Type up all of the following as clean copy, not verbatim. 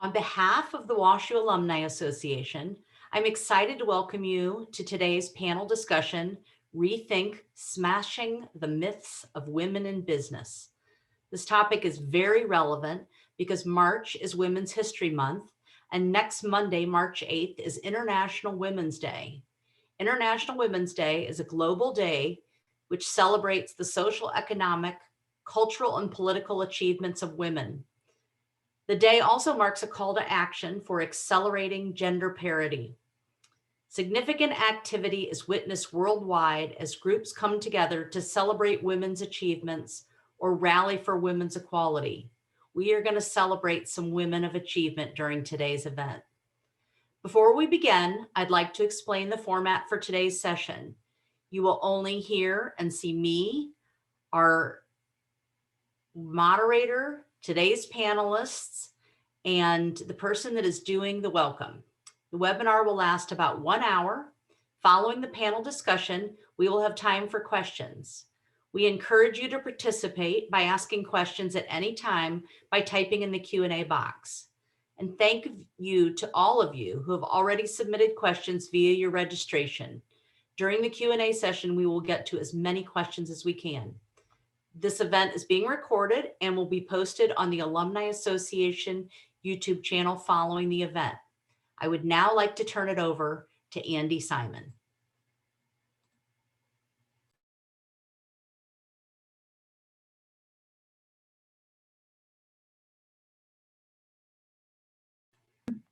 On behalf of the WashU Alumni Association, I'm excited to welcome you to today's panel discussion, Rethink: Smashing the Myths of Women in Business. This topic is very relevant because March is Women's History Month, and next Monday, March 8th, is International Women's Day. International Women's Day is a global day which celebrates the social, economic, cultural, and political achievements of women. The day also marks a call to action for accelerating gender parity. Significant activity is witnessed worldwide as groups come together to celebrate women's achievements or rally for women's equality. We are going to celebrate some women of achievement during today's event. Before we begin, I'd like to explain the format for today's session. You will only hear and see me, our moderator, today's panelists, and the person that is doing the welcome. The webinar will last about 1 hour. Following the panel discussion, we will have time for questions. We encourage you to participate by asking questions at any time by typing in the Q&A box. And thank you to all of you who have already submitted questions via your registration. During the Q&A session, we will get to as many questions as we can. This event is being recorded and will be posted on the Alumni Association YouTube channel following the event. I would now like to turn it over to Andy Simon.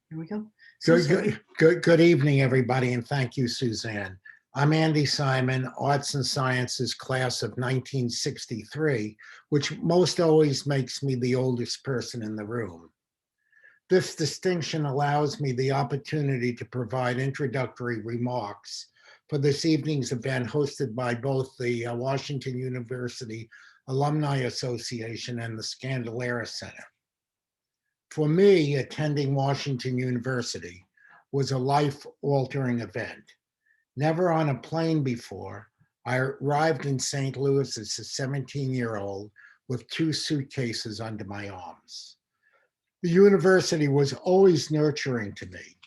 Here we go. Good evening, everybody, and thank you, Suzanne. I'm Andy Simon, Arts and Sciences class of 1963, which most always makes me the oldest person in the room. This distinction allows me the opportunity to provide introductory remarks for this evening's event hosted by both the Washington University Alumni Association and the Scandalera Center. For me, attending Washington University was a life-altering event. Never on a plane before, I arrived in St. Louis as a 17-year-old with 2 suitcases under my arms. The university was always nurturing to me.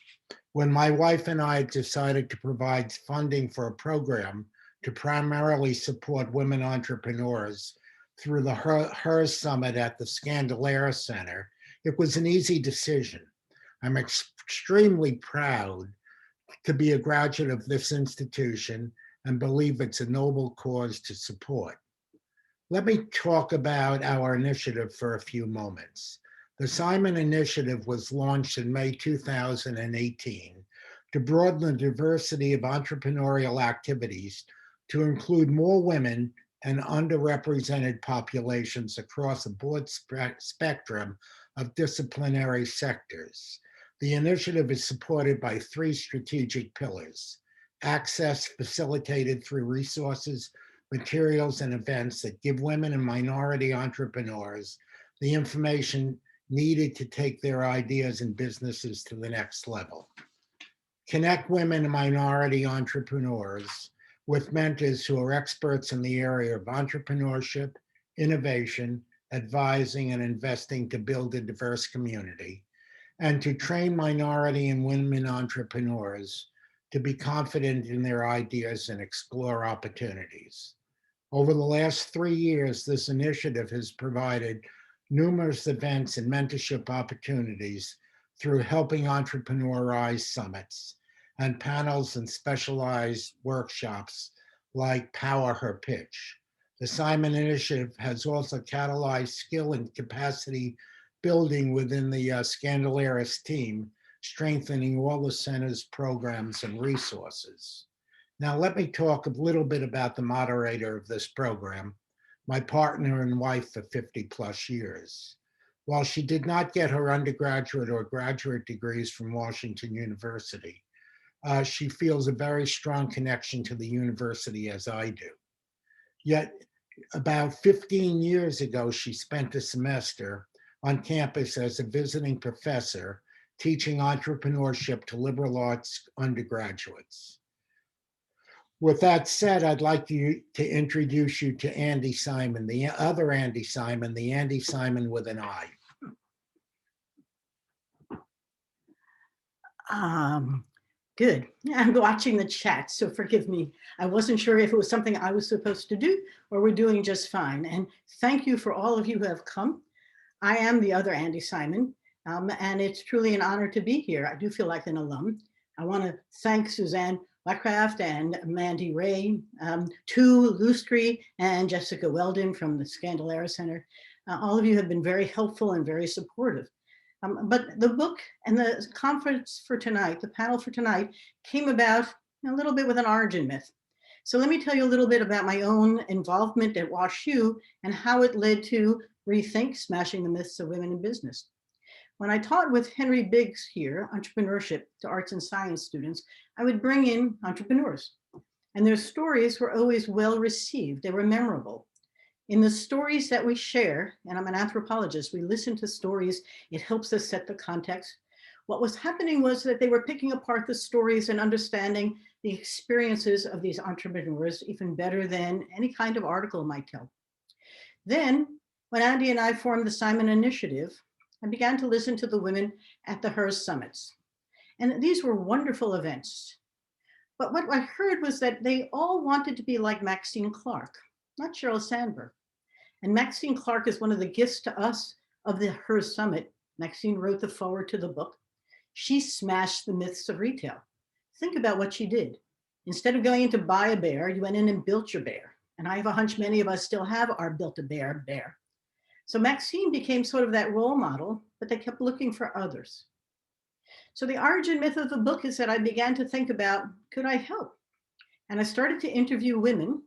When my wife and I decided to provide funding for a program to primarily support women entrepreneurs through the HER Summit at the Scandalera Center, it was an easy decision. I'm extremely proud to be a graduate of this institution and believe it's a noble cause to support. Let me talk about our initiative for a few moments. The Simon Initiative was launched in May 2018 to broaden the diversity of entrepreneurial activities to include more women and underrepresented populations across a broad spectrum of disciplinary sectors. The initiative is supported by 3 strategic pillars: access facilitated through resources, materials, and events that give women and minority entrepreneurs the information needed to take their ideas and businesses to the next level. Connect women and minority entrepreneurs with mentors who are experts in the area of entrepreneurship, innovation, advising, and investing to build a diverse community, and to train minority and women entrepreneurs to be confident in their ideas and explore opportunities. Over the last 3 years, this initiative has provided numerous events and mentorship opportunities through helping entrepreneurize summits and panels and specialized workshops like Power Her Pitch. The Simon Initiative has also catalyzed skill and capacity building within the Scandalera's team, strengthening all the center's programs and resources. Now, let me talk a little bit about the moderator of this program, my partner and wife for 50 plus years. While she did not get her undergraduate or graduate degrees from Washington University, she feels a very strong connection to the university as I do. Yet, about 15 years ago, she spent a semester on campus as a visiting professor teaching entrepreneurship to liberal arts undergraduates. With that said, I'd like to introduce you to Andy Simon, the other Andy Simon, the Andy Simon with an I. Good. I'm watching the chat, so forgive me. I wasn't sure if it was something I was supposed to do or we're doing just fine. And thank you for all of you who have come. I am the other Andy Simon, and it's truly an honor to be here. I do feel like an alum. I want to thank Suzanne Wackraft and Mandy Ray, Tu Lustri, and Jessica Weldon from the Scandalera Center. All of you have been very helpful and very supportive. But the book and the conference for tonight, the panel for tonight, came about a little bit with an origin myth. So let me tell you a little bit about my own involvement at WashU and how it led to Rethink, Smashing the Myths of Women in Business. When I taught with Henry Biggs here, entrepreneurship to arts and science students, I would bring in entrepreneurs. And their stories were always well received. They were memorable. In the stories that we share, and I'm an anthropologist, we listen to stories, it helps us set the context. What was happening was that they were picking apart the stories and understanding the experiences of these entrepreneurs even better than any kind of article might tell. Then, when Andy and I formed the Simon Initiative, I began to listen to the women at the HERS summits. And these were wonderful events. But what I heard was that they all wanted to be like Maxine Clark, not Sheryl Sandberg. And Maxine Clark is one of the gifts to us of the HERS Summit. Maxine wrote the foreword to the book. She smashed the myths of retail. Think about what she did. Instead of going in to buy a bear, you went in and built your bear. And I have a hunch many of us still have our built a bear. So Maxine became sort of that role model, but they kept looking for others. So the origin myth of the book is that I began to think about, could I help? And I started to interview women,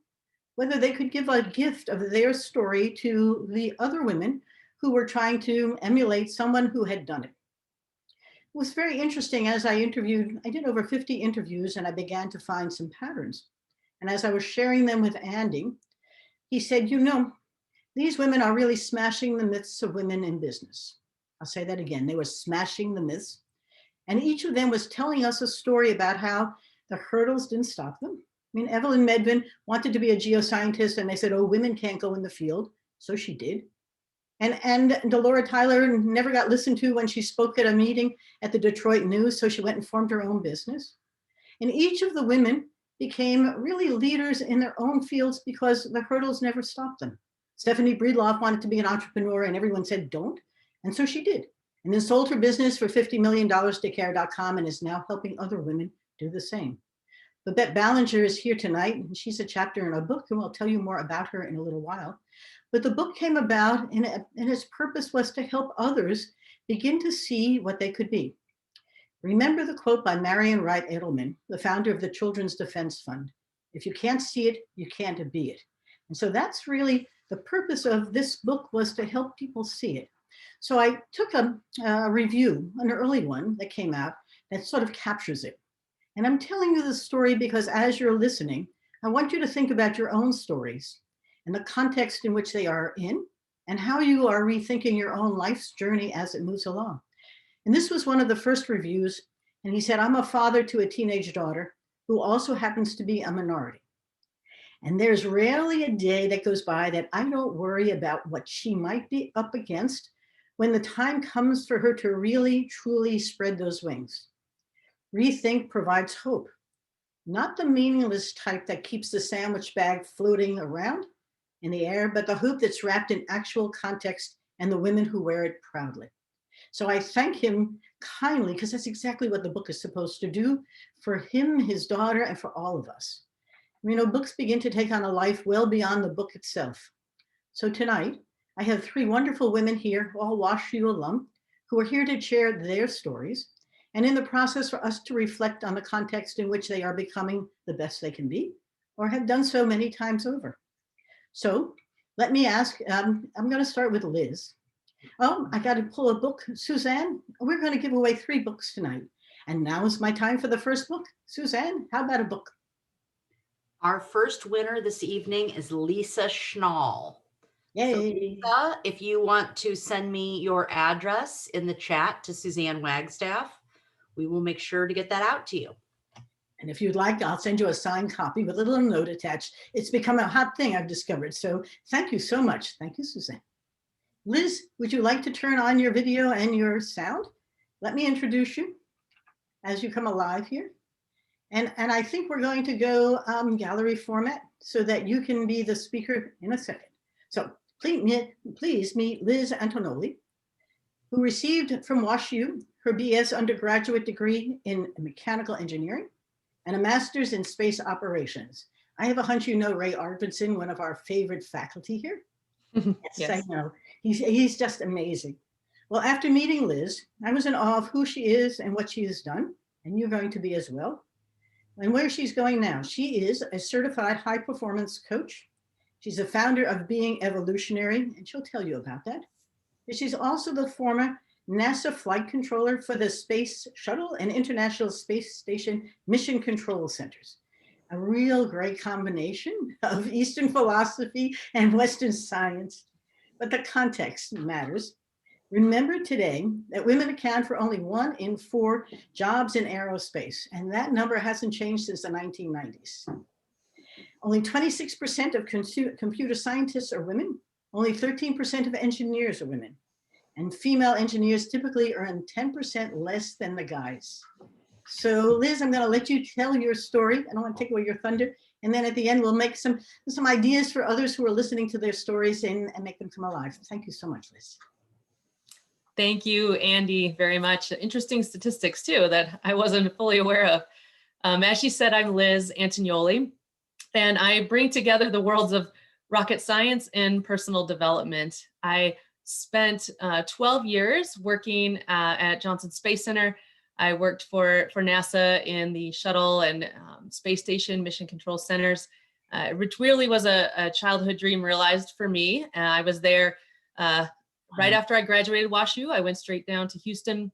whether they could give a gift of their story to the other women who were trying to emulate someone who had done it. It was very interesting as I did over 50 interviews and I began to find some patterns. And as I was sharing them with Andy, he said, you know, these women are really smashing the myths of women in business. I'll say that again, they were smashing the myths. And each of them was telling us a story about how the hurdles didn't stop them. I mean, Evelyn Medvin wanted to be a geoscientist and they said, oh, women can't go in the field. So she did. And Delora Tyler never got listened to when she spoke at a meeting at the Detroit News. So she went and formed her own business. And each of the women became really leaders in their own fields because the hurdles never stopped them. Stephanie Breedlove wanted to be an entrepreneur and everyone said, don't. And so she did. And then sold her business for $50 million to care.com and is now helping other women do the same. Babette Ballinger is here tonight, and she's a chapter in a book, and I'll tell you more about her in a little while. But the book came about, and its purpose was to help others begin to see what they could be. Remember the quote by Marian Wright Edelman, the founder of the Children's Defense Fund. If you can't see it, you can't be it. And so that's really the purpose of this book, was to help people see it. So I took a review, an early one that came out that sort of captures it. And I'm telling you this story because as you're listening, I want you to think about your own stories and the context in which they are in and how you are rethinking your own life's journey as it moves along. And this was one of the first reviews. And he said, I'm a father to a teenage daughter who also happens to be a minority. And there's rarely a day that goes by that I don't worry about what she might be up against when the time comes for her to really, truly spread those wings. Rethink provides hope, not the meaningless type that keeps the sandwich bag floating around in the air, but the hope that's wrapped in actual context and the women who wear it proudly. So I thank him kindly because that's exactly what the book is supposed to do for him, his daughter, and for all of us. You know, books begin to take on a life well beyond the book itself. So tonight, I have three wonderful women here, all WashU alum, who are here to share their stories, and in the process for us to reflect on the context in which they are becoming the best they can be, or have done so many times over. So let me ask, I'm going to start with Liz. Oh, I got to pull a book. Suzanne, we're going to give away 3 books tonight. And now is my time for the first book. Suzanne, how about a book? Our first winner this evening is Lisa Schnall. Yay. So Lisa, if you want to send me your address in the chat to Suzanne Wagstaff, we will make sure to get that out to you. And if you'd like, I'll send you a signed copy with a little note attached. It's become a hot thing I've discovered. So thank you so much. Thank you, Suzanne. Liz, would you like to turn on your video and your sound? Let me introduce you. as you come alive here. And I think we're going to go gallery format so that you can be the speaker in a second. So please meet Liz Antonoli, who received from WashU her BS undergraduate degree in mechanical engineering and a master's in space operations. I have a hunch you know Ray Arvidson, one of our favorite faculty here. Yes, I know. He's just amazing. Well, after meeting Liz, I was in awe of who she is and what she has done, and you're going to be as well. And where she's going now, she is a certified high performance coach. She's the founder of Being Evolutionary, and she'll tell you about that. And she's also the former NASA flight controller for the Space Shuttle and International Space Station Mission Control Centers. A real great combination of Eastern philosophy and Western science, but the context matters. Remember today that women account for only 1 in 4 jobs in aerospace, and that number hasn't changed since the 1990s. Only 26% of computer scientists are women. Only 13% of engineers are women. And female engineers typically earn 10% less than the guys. So Liz, I'm gonna let you tell your story. I don't want to take away your thunder. And then at the end, we'll make some ideas for others who are listening to their stories and make them come alive. Thank you so much, Liz. Thank you, Andy, very much. Interesting statistics too that I wasn't fully aware of. As she said, I'm Liz Antonioli, and I bring together the worlds of rocket science and personal development. I spent 12 years working at Johnson Space Center. I worked for NASA in the shuttle and space station mission control centers, which really was a childhood dream realized for me. I was there right after I graduated WashU. I went straight down to Houston.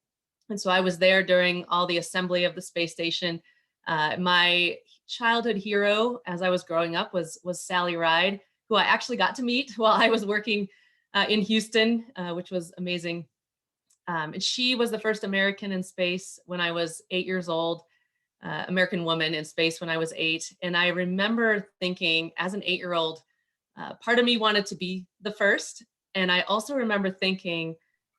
And so I was there during all the assembly of the space station. My childhood hero as I was growing up was Sally Ride, who I actually got to meet while I was working in Houston, which was amazing. And she was the first American in space when I was 8 years old, American woman in space when I was 8. And I remember thinking as an 8-year-old, part of me wanted to be the first. And I also remember thinking,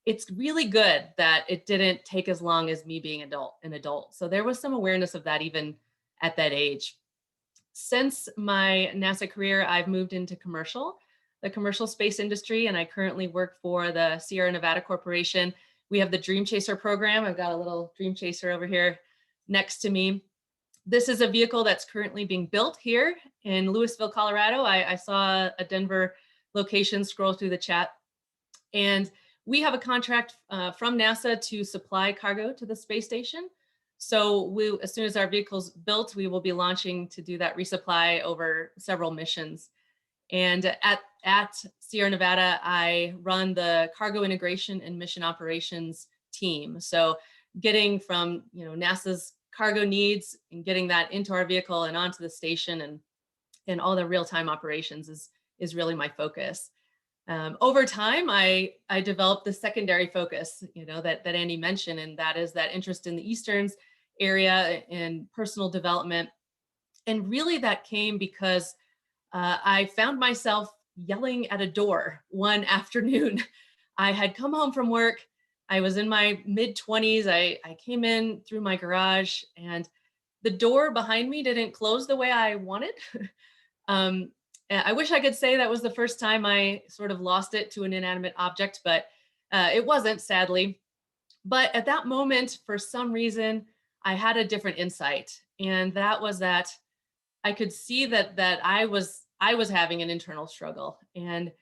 it's really good that it didn't take as long as me being an adult. So there was some awareness of that even at that age. Since my NASA career, I've moved into the commercial space industry, and I currently work for the Sierra Nevada Corporation. We have the Dream Chaser program. I've got a little Dream Chaser over here next to me. This is a vehicle that's currently being built here in Louisville, Colorado. I saw a Denver location scroll through the chat. And we have a contract from NASA to supply cargo to the space station. So as soon as our vehicle's built, we will be launching to do that resupply over several missions. And at Sierra Nevada, I run the cargo integration and mission operations team. So getting from NASA's cargo needs and getting that into our vehicle and onto the station and all the real-time operations is really my focus. Over time, I developed the secondary focus, that Andy mentioned, and that is that interest in the Easterns area and personal development. And really that came because I found myself yelling at a door one afternoon. I had come home from work. I was in my mid-20s. I came in through my garage and the door behind me didn't close the way I wanted. I wish I could say that was the first time I sort of lost it to an inanimate object, but it wasn't, sadly. But at that moment, for some reason, I had a different insight. And that was that I could see that I was having an internal struggle. And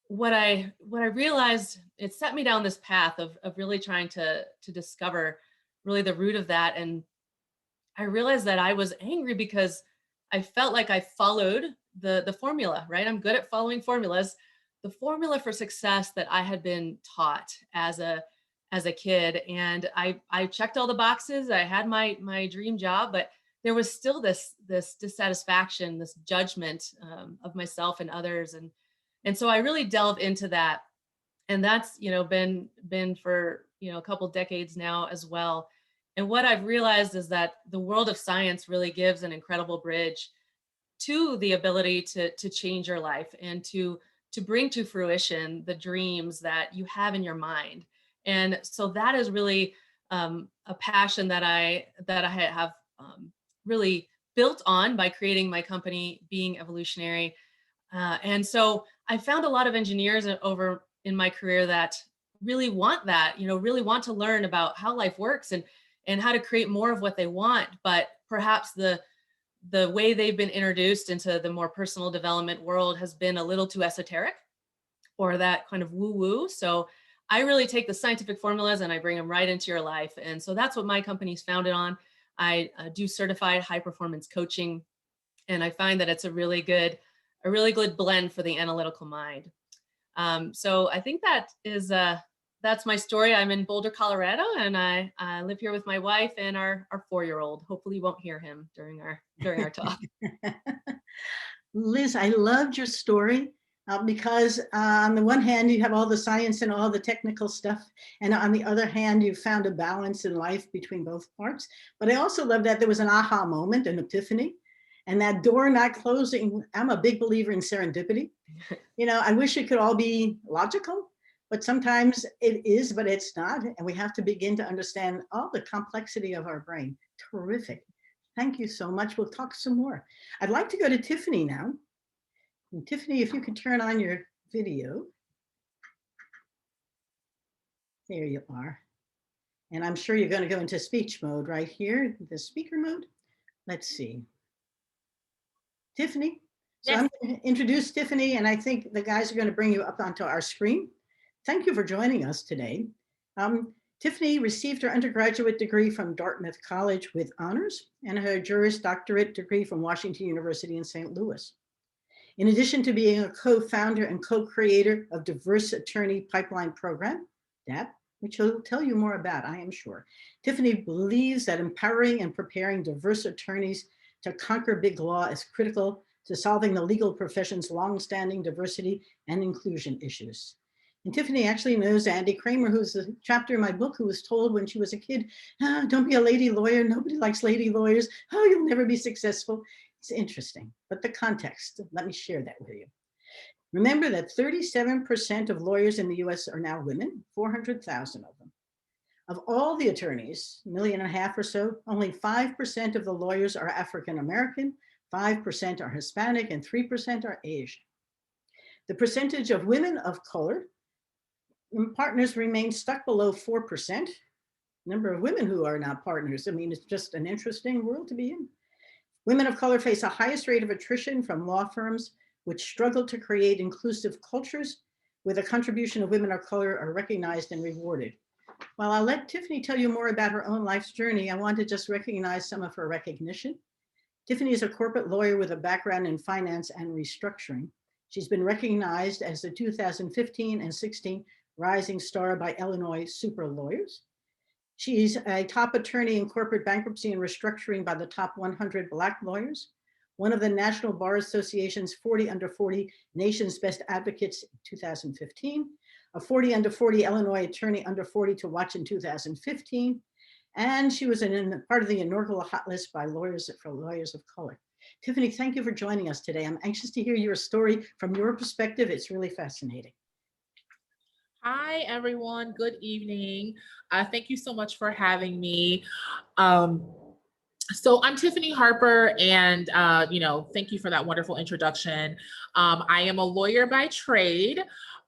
what I realized, it set me down this path of really trying to discover really the root of that. And I realized that I was angry because I felt like I followed the formula, right? I'm good at following formulas. The formula for success that I had been taught as a kid. And I checked all the boxes. I had my dream job, but there was still this dissatisfaction, this judgment of myself and others. And so I really delved into that. And that's, been for, a couple decades now as well. And what I've realized is that the world of science really gives an incredible bridge to the ability to change your life and to bring to fruition the dreams that you have in your mind. And so that is really a passion that I have really built on by creating my company, Being Evolutionary. And so I found a lot of engineers over in my career that really want that, really want to learn about how life works and how to create more of what they want. But perhaps the way they've been introduced into the more personal development world has been a little too esoteric or that kind of woo woo. So I really take the scientific formulas and I bring them right into your life. And so that's what my company's founded on. I do certified high performance coaching, and I find that it's a really good blend for the analytical mind. So I think that's my story. I'm in Boulder, Colorado, and I live here with my wife and our 4-year-old. Hopefully you won't hear him during our talk. Liz, I loved your story because on the one hand, you have all the science and all the technical stuff. And on the other hand, you found a balance in life between both parts. But I also love that there was an aha moment, an epiphany, and that door not closing. I'm a big believer in serendipity. I wish it could all be logical, but sometimes it is, but it's not. And we have to begin to understand all the complexity of our brain. Terrific. Thank you so much. We'll talk some more. I'd like to go to Tiffany now. And Tiffany, if you could turn on your video. There you are. And I'm sure you're going to go into speech mode right here, the speaker mode. Let's see. Tiffany. So Yes. I'm going to introduce Tiffany, and I think the guys are going to bring you up onto our screen. Thank you for joining us today. Tiffany received her undergraduate degree from Dartmouth College with honors and her Juris Doctorate degree from Washington University in St. Louis. In addition to being a co-founder and co-creator of Diverse Attorney Pipeline Program, DAP, which he'll tell you more about, I am sure, Tiffany believes that empowering and preparing diverse attorneys to conquer big law is critical to solving the legal profession's longstanding diversity and inclusion issues. And Tiffany actually knows Andy Kramer, who's a chapter in my book, who was told when she was a kid, don't be a lady lawyer. Nobody likes lady lawyers. Oh, you'll never be successful. It's interesting, but the context, let me share that with you. Remember that 37% of lawyers in the US are now women, 400,000 of them. Of all the attorneys, 1.5 million or so, only 5% of the lawyers are African-American, 5% are Hispanic, and 3% are Asian. The percentage of women of color partners remain stuck below 4%. Number of women who are not partners, it's just an interesting world to be in. Women of color face the highest rate of attrition from law firms, which struggle to create inclusive cultures where the contribution of women of color are recognized and rewarded. While I'll let Tiffany tell you more about her own life's journey, I want to just recognize some of her recognition. Tiffany is a corporate lawyer with a background in finance and restructuring. She's been recognized as the 2015 and 16 Rising Star by Illinois Super Lawyers. She's a top attorney in corporate bankruptcy and restructuring by the top 100 Black lawyers, one of the National Bar Association's 40 under 40 Nation's Best Advocates in 2015, a 40 under 40 Illinois attorney under 40 to watch in 2015, and she was part of the inaugural hot list by Lawyers for Lawyers of Color. Tiffany, thank you for joining us today. I'm anxious to hear your story from your perspective. It's really fascinating. Hi, everyone. Good evening. Thank you so much for having me. So I'm Tiffany Harper, and thank you for that wonderful introduction. I am a lawyer by trade.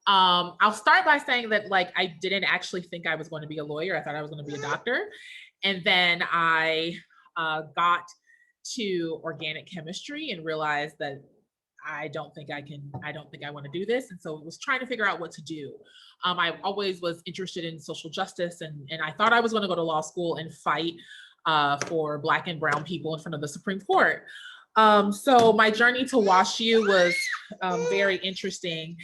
I'll start by saying that I didn't actually think I was going to be a lawyer. I thought I was going to be a doctor. And then I got to organic chemistry and realized that I don't think I want to do this. And so I was trying to figure out what to do. I always was interested in social justice, and I thought I was going to go to law school and fight for Black and brown people in front of the Supreme Court. So my journey to WashU was very interesting.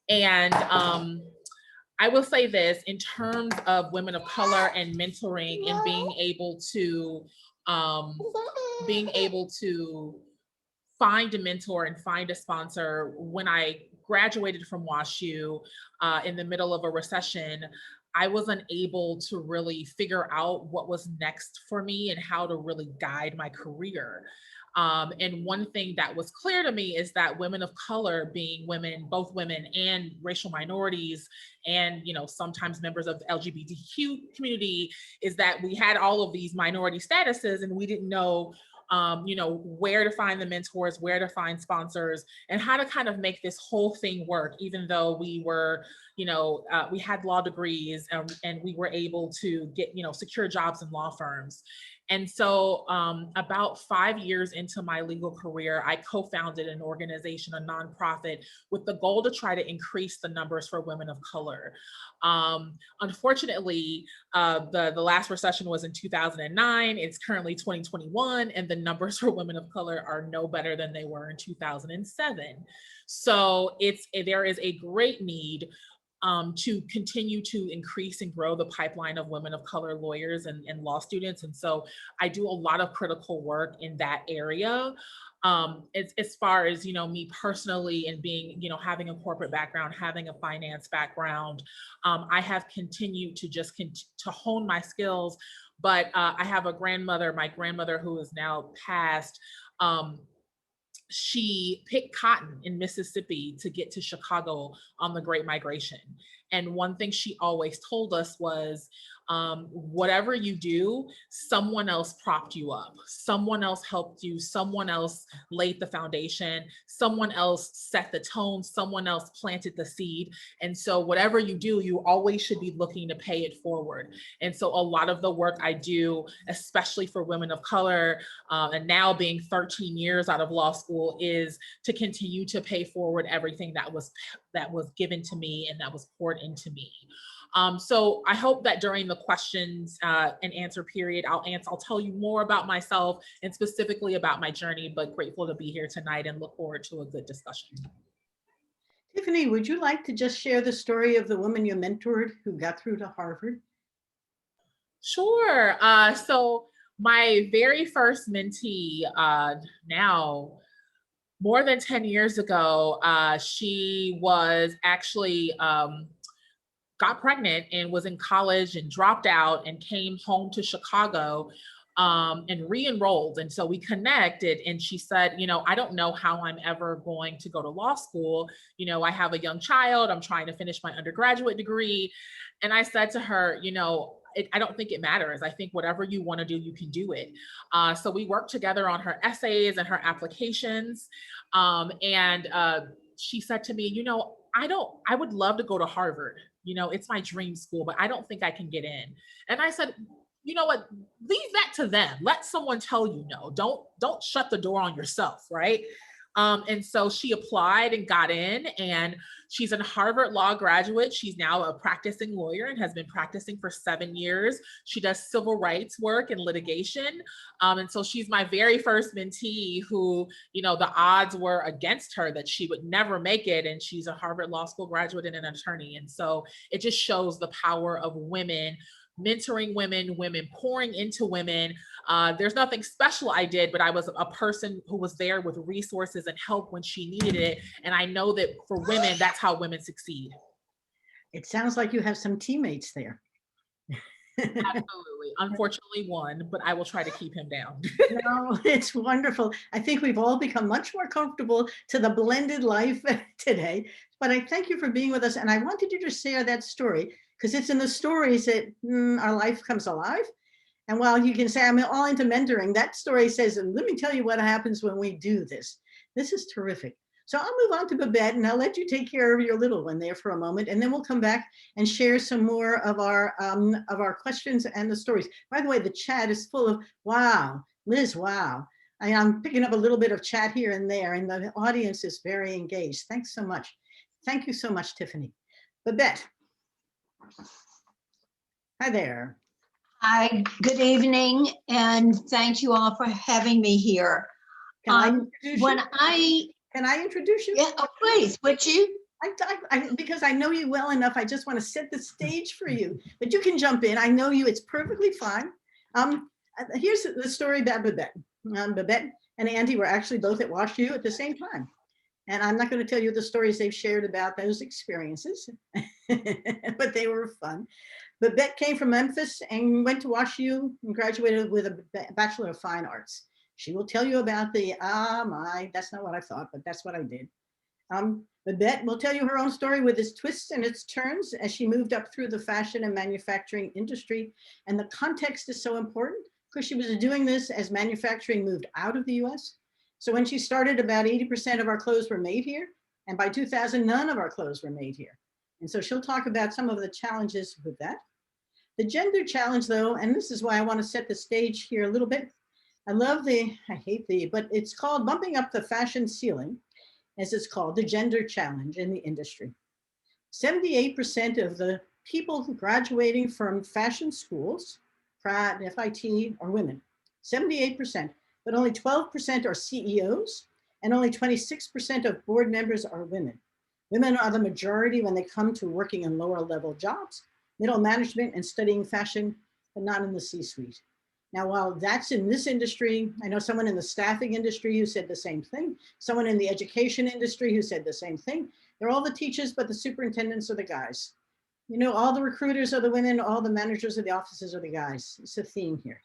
And I will say this, in terms of women of color and mentoring and being able to find a mentor and find a sponsor. When I graduated from WashU in the middle of a recession, I wasn't able to really figure out what was next for me and how to really guide my career. And one thing that was clear to me is that women of color, being women, both women and racial minorities, and sometimes members of the LGBTQ community, is that we had all of these minority statuses, and we didn't know where to find the mentors, where to find sponsors, and how to kind of make this whole thing work, even though we were, we had law degrees, and we were able to get, secure jobs in law firms. And so about 5 years into my legal career, I co-founded an organization, a nonprofit, with the goal to try to increase the numbers for women of color. Unfortunately, the last recession was in 2009. It's currently 2021, and the numbers for women of color are no better than they were in 2007. So there is a great need to continue to increase and grow the pipeline of women of color lawyers and law students. And so I do a lot of critical work in that area. As far as, me personally, and being, having a corporate background, having a finance background, I have continued to just to hone my skills. But I have a grandmother, my grandmother, who is now passed. She picked cotton in Mississippi to get to Chicago on the Great Migration. And one thing she always told us was, whatever you do, someone else propped you up. Someone else helped you. Someone else laid the foundation. Someone else set the tone. Someone else planted the seed. And so whatever you do, you always should be looking to pay it forward. And so a lot of the work I do, especially for women of color, and now being 13 years out of law school, is to continue to pay forward everything that was given to me and that was poured into me. So I hope that during the questions and answer period, I'll tell you more about myself and specifically about my journey, but grateful to be here tonight and look forward to a good discussion. Tiffany, would you like to just share the story of the woman you mentored who got through to Harvard? Sure. So my very first mentee, now more than 10 years ago, she was actually got pregnant and was in college and dropped out and came home to Chicago and re-enrolled. And so we connected, and she said, I don't know how I'm ever going to go to law school. I have a young child. I'm trying to finish my undergraduate degree. And I said to her, I don't think it matters. I think whatever you want to do, you can do it. So we worked together on her essays and her applications. And she said to me, I would love to go to Harvard. It's my dream school, but I don't think I can get in. And I said, you know what, leave that to them. Let someone tell you no. Don't shut the door on yourself, right? And so she applied and got in, and she's a Harvard Law graduate. She's now a practicing lawyer and has been practicing for 7 years. She does civil rights work and litigation. And so she's my very first mentee who, the odds were against her that she would never make it. And she's a Harvard Law School graduate and an attorney. And so it just shows the power of women mentoring women, women pouring into women. There's nothing special I did, but I was a person who was there with resources and help when she needed it. And I know that for women, that's how women succeed. It sounds like you have some teammates there. Absolutely. Unfortunately, one, but I will try to keep him down. No, it's wonderful. I think we've all become much more comfortable to the blended life today. But I thank you for being with us. And I wanted you to share that story, because it's in the stories that our life comes alive. And while you can say, I'm all into mentoring, that story says, let me tell you what happens when we do this. This is terrific. So I'll move on to Babette, and I'll let you take care of your little one there for a moment, and then we'll come back and share some more of our questions and the stories. By the way, the chat is full of, wow, Liz, wow. I'm picking up a little bit of chat here and there, and the audience is very engaged. Thanks so much. Thank you so much, Tiffany. Babette. Hi there. Hi, good evening, and thank you all for having me here. Can I introduce when you? Can I introduce you? Yeah, oh, please, would you? Because I know you well enough, I just want to set the stage for you, but you can jump in. I know you, it's perfectly fine. Here's the story about Babette. Babette and Andy were actually both at WashU at the same time. And I'm not going to tell you the stories they've shared about those experiences, but they were fun. Babette came from Memphis and went to WashU and graduated with a Bachelor of Fine Arts. She will tell you about that's not what I thought, but that's what I did. Babette will tell you her own story with its twists and its turns as she moved up through the fashion and manufacturing industry. And the context is so important because she was doing this as manufacturing moved out of the US. So when she started, about 80% of our clothes were made here. And by 2000, none of our clothes were made here. And so she'll talk about some of the challenges with that. The gender challenge though, and this is why I want to set the stage here a little bit. But it's called Bumping Up the Fashion Ceiling, as it's called, the gender challenge in the industry. 78% of the people graduating from fashion schools, Pratt, FIT, are women. 78%, but only 12% are CEOs, and only 26% of board members are women. Women are the majority when they come to working in lower level jobs, middle management, and studying fashion, but not in the C-suite. Now, while that's in this industry, I know someone in the staffing industry who said the same thing, someone in the education industry who said the same thing. They're all the teachers, but the superintendents are the guys. You know, all the recruiters are the women, all the managers of the offices are the guys. It's a theme here.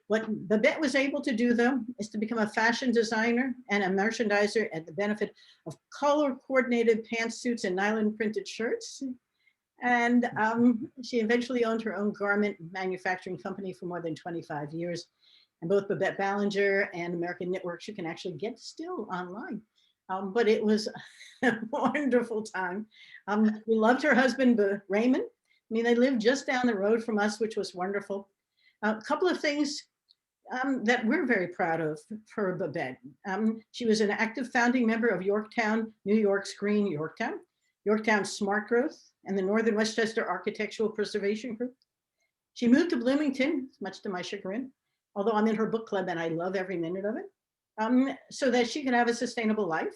What Babette was able to do, though, is to become a fashion designer and a merchandiser at the benefit of color-coordinated pantsuits and nylon-printed shirts. And she eventually owned her own garment manufacturing company for more than 25 years. And both Babette Ballinger and American Knitworks, you can actually get still online. But it was a wonderful time. We loved her husband, Raymond. I mean, they lived just down the road from us, which was wonderful. A couple of things that we're very proud of for Babette. She was an active founding member of Yorktown, New York's Green Yorktown, Yorktown Smart Growth, and the Northern Westchester Architectural Preservation Group. She moved to Bloomington, much to my chagrin, although I'm in her book club and I love every minute of it, so that she could have a sustainable life.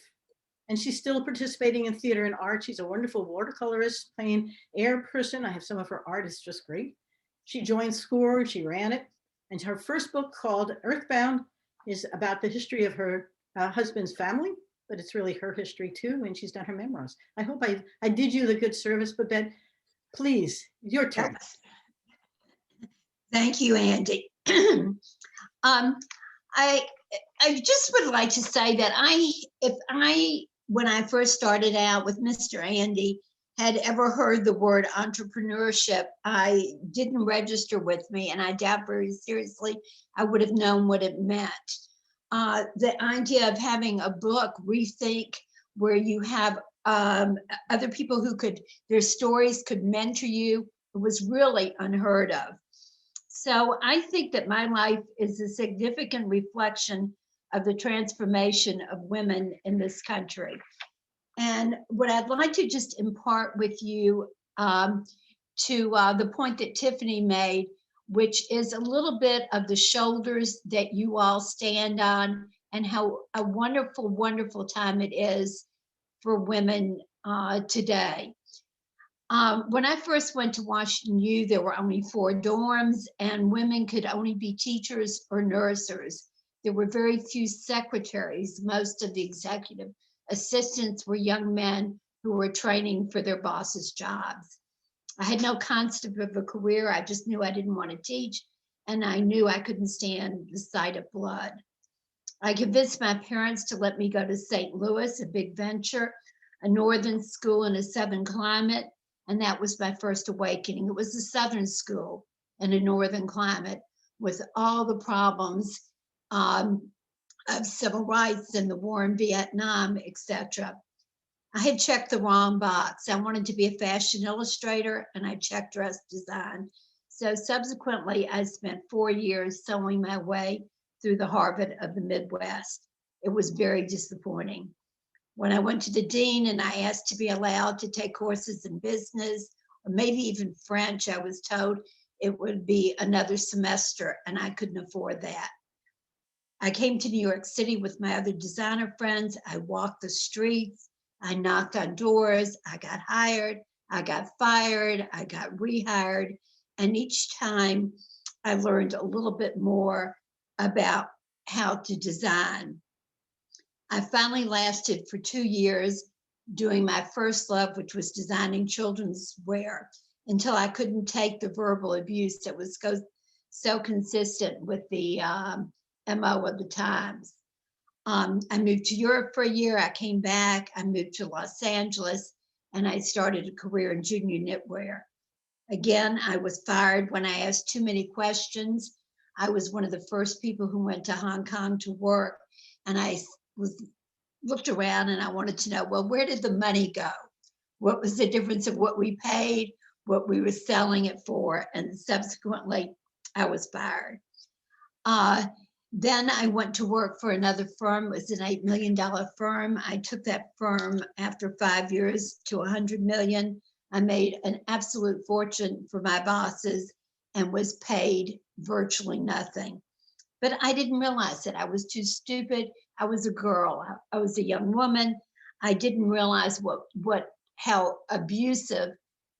And she's still participating in theater and art. She's a wonderful watercolorist, playing air person. I have some of her art, it's just great. She joined SCORE, she ran it. And her first book, called Earthbound, is about the history of her husband's family, but it's really her history too, and she's done her memoirs. I hope I did you the good service, Babette. Please, your turn. Thank you, Andy. I just would like to say that when I first started out with Mr. Andy, had ever heard the word entrepreneurship, I didn't register with me, and I doubt very seriously I would have known what it meant. The idea of having a book, Rethink, where you have other people who their stories could mentor you, was really unheard of. So I think that my life is a significant reflection of the transformation of women in this country. And what I'd like to just impart with you to the point that Tiffany made, which is a little bit of the shoulders that you all stand on and how a wonderful, wonderful time it is for women today. When I first went to Washington U, there were only 4 dorms and women could only be teachers or nurses. There were very few secretaries. Most of the executive assistants were young men who were training for their bosses' jobs. I had no concept of a career. I just knew I didn't want to teach, and I knew I couldn't stand the sight of blood. I convinced my parents to let me go to St. Louis, a big venture, a northern school in a southern climate, and that was my first awakening. It was a southern school in a northern climate with all the problems of civil rights and the war in Vietnam, etc. I had checked the wrong box. I wanted to be a fashion illustrator, and I checked dress design. So subsequently, I spent 4 years sewing my way through the Harvard of the Midwest. It was very disappointing. When I went to the dean and I asked to be allowed to take courses in business, or maybe even French, I was told it would be another semester, and I couldn't afford that. I came to New York City with my other designer friends. I walked the streets. I knocked on doors. I got hired. I got fired. I got rehired. And each time I learned a little bit more about how to design. I finally lasted for 2 years doing my first love, which was designing children's wear, until I couldn't take the verbal abuse that was so consistent with the MO of the times. I moved to Europe for a year. I came back. I moved to Los Angeles, and I started a career in junior knitwear. Again, I was fired when I asked too many questions. I was one of the first people who went to Hong Kong to work, and I looked around and I wanted to know, well, where did the money go? What was the difference of what we paid, what we were selling it for? And subsequently, I was fired. Then I went to work for another firm. It was an $8 million firm. I took that firm after 5 years to 100 million. I made an absolute fortune for my bosses and was paid virtually nothing. But I didn't realize it. I was too stupid. I was a girl. I was a young woman. I didn't realize how abusive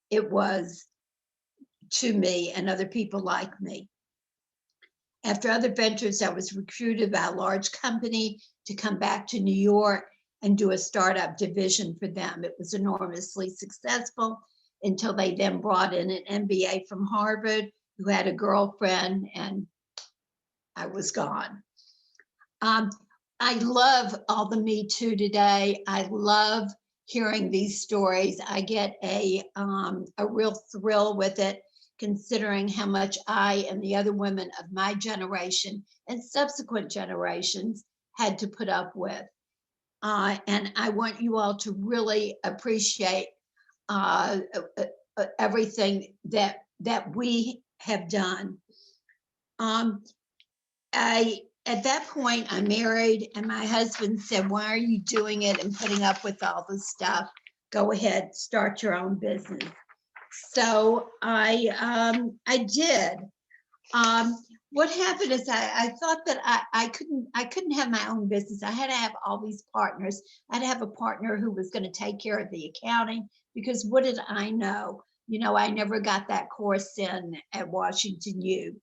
it was to me and other people like me. After other ventures, I was recruited by a large company to come back to New York and do a startup division for them. It was enormously successful until they then brought in an MBA from Harvard who had a girlfriend, and I was gone. I love all the Me Too today. I love hearing these stories. I get a real thrill with it, considering how much I and the other women of my generation and subsequent generations had to put up with. And I want you all to really appreciate everything that we have done. At that point, I married, and my husband said, "Why are you doing it and putting up with all this stuff? Go ahead, start your own business." So I did. What happened is I thought that I couldn't have my own business. I had to have all these partners. I had to have a partner who was going to take care of the accounting, because what did I know? You know, I never got that course in at Washington U.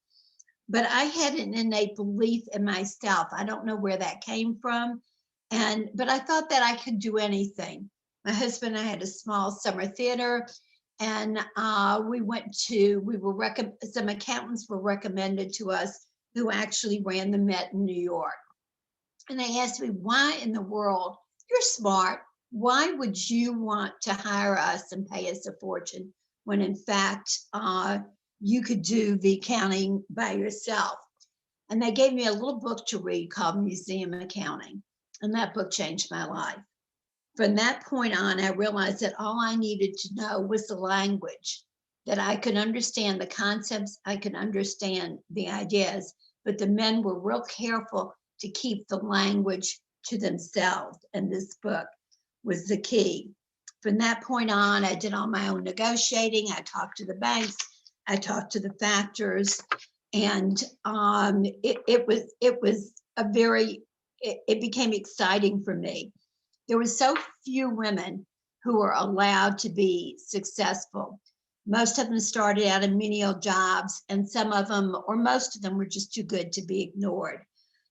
But I had an innate belief in myself. I don't know where that came from. But I thought that I could do anything. My husband and I had a small summer theater, and some accountants were recommended to us who actually ran the Met in New York. And they asked me, why in the world, you're smart, why would you want to hire us and pay us a fortune when in fact, you could do the accounting by yourself? And they gave me a little book to read called Museum Accounting. And that book changed my life. From that point on, I realized that all I needed to know was the language, that I could understand the concepts, I could understand the ideas, but the men were real careful to keep the language to themselves. And this book was the key. From that point on, I did all my own negotiating. I talked to the banks, I talked to the factors, and it became exciting for me. There were so few women who were allowed to be successful. Most of them started out in menial jobs, and some of them, or most of them, were just too good to be ignored.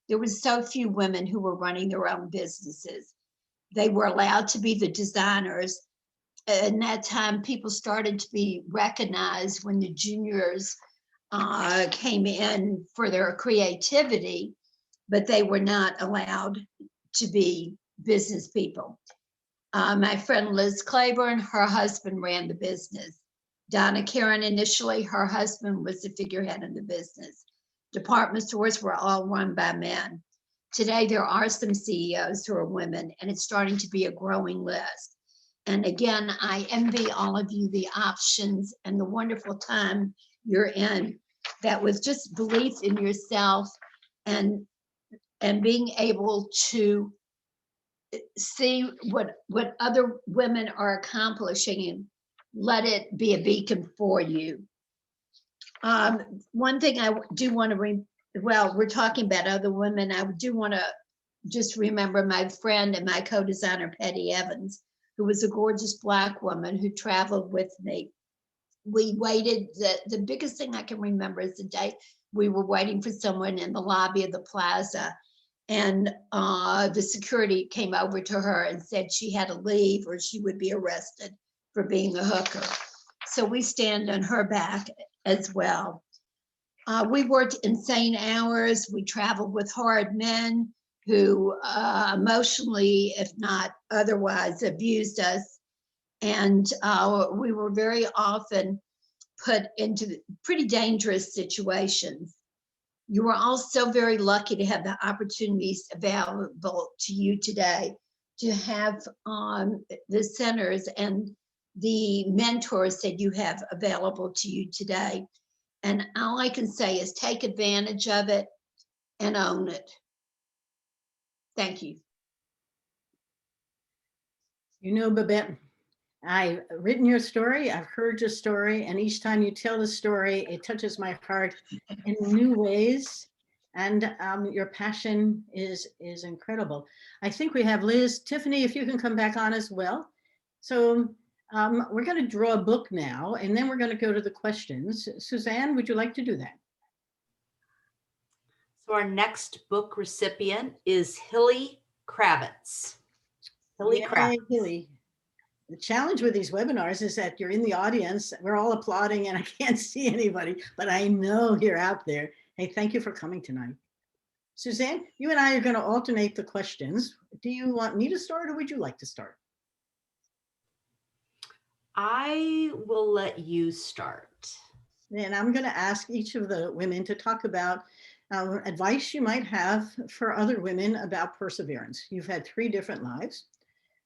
There were so few women who were running their own businesses. They were allowed to be the designers. And that time, people started to be recognized when the juniors came in for their creativity, but they were not allowed to be business people. My friend Liz Claiborne, her husband ran the business. Donna Karen, initially, her husband was the figurehead in the business. Department stores were all run by men. Today, there are some CEOs who are women, and it's starting to be a growing list. And again, I envy all of you the options and the wonderful time you're in, that with just belief in yourself and being able to see what other women are accomplishing and let it be a beacon for you. One thing I do want to, we're talking about other women. I do want to just remember my friend and my co-designer, Patty Evans, who was a gorgeous Black woman who traveled with me. We waited, the biggest thing I can remember is the day we were waiting for someone in the lobby of the plaza, and the security came over to her and said she had to leave or she would be arrested for being a hooker. So we stand on her back as well. We worked insane hours. We traveled with hard men who emotionally, if not otherwise, abused us. And we were very often put into pretty dangerous situations. You were also very lucky to have the opportunities available to you today to have the centers and the mentors that you have available to you today. And all I can say is take advantage of it and own it. Thank you. You know, Babette, I've written your story, I've heard your story, and each time you tell the story, it touches my heart in new ways. And your passion is incredible. I think we have Liz, Tiffany, if you can come back on as well. So we're going to draw a book now, and then we're going to go to the questions. Suzanne, would you like to do that? So our next book recipient is Hilly Kravitz. Hilly Yay, Kravitz. Hilly. The challenge with these webinars is that you're in the audience, we're all applauding and I can't see anybody, but I know you're out there. Hey, thank you for coming tonight. Suzanne, you and I are going to alternate the questions. Do you want me to start or would you like to start? I will let you start. And I'm going to ask each of the women to talk about advice you might have for other women about perseverance. You've had 3 different lives.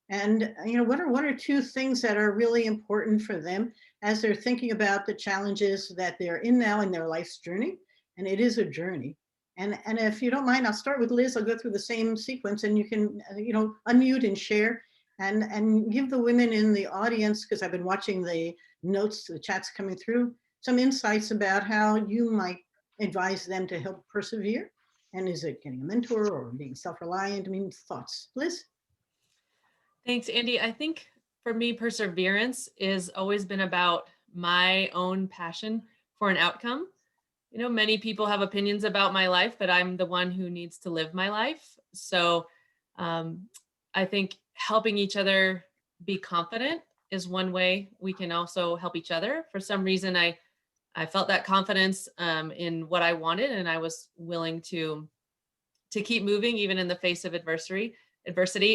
And what are 1 or 2 things that are really important for them as they're thinking about the challenges that they're in now in their life's journey? And it is a journey. And if you don't mind, I'll start with Liz. I'll go through the same sequence and you can, unmute and share and give the women in the audience, because I've been watching the notes, the chats coming through, some insights about how you might advise them to help persevere. And is it getting a mentor or being self-reliant? I mean, thoughts. Liz? Thanks, Andy. I think for me, perseverance has always been about my own passion for an outcome. Many people have opinions about my life, but I'm the one who needs to live my life. So I think helping each other be confident is one way we can also help each other. For some reason, I felt that confidence in what I wanted, and I was willing to keep moving even in the face of adversity.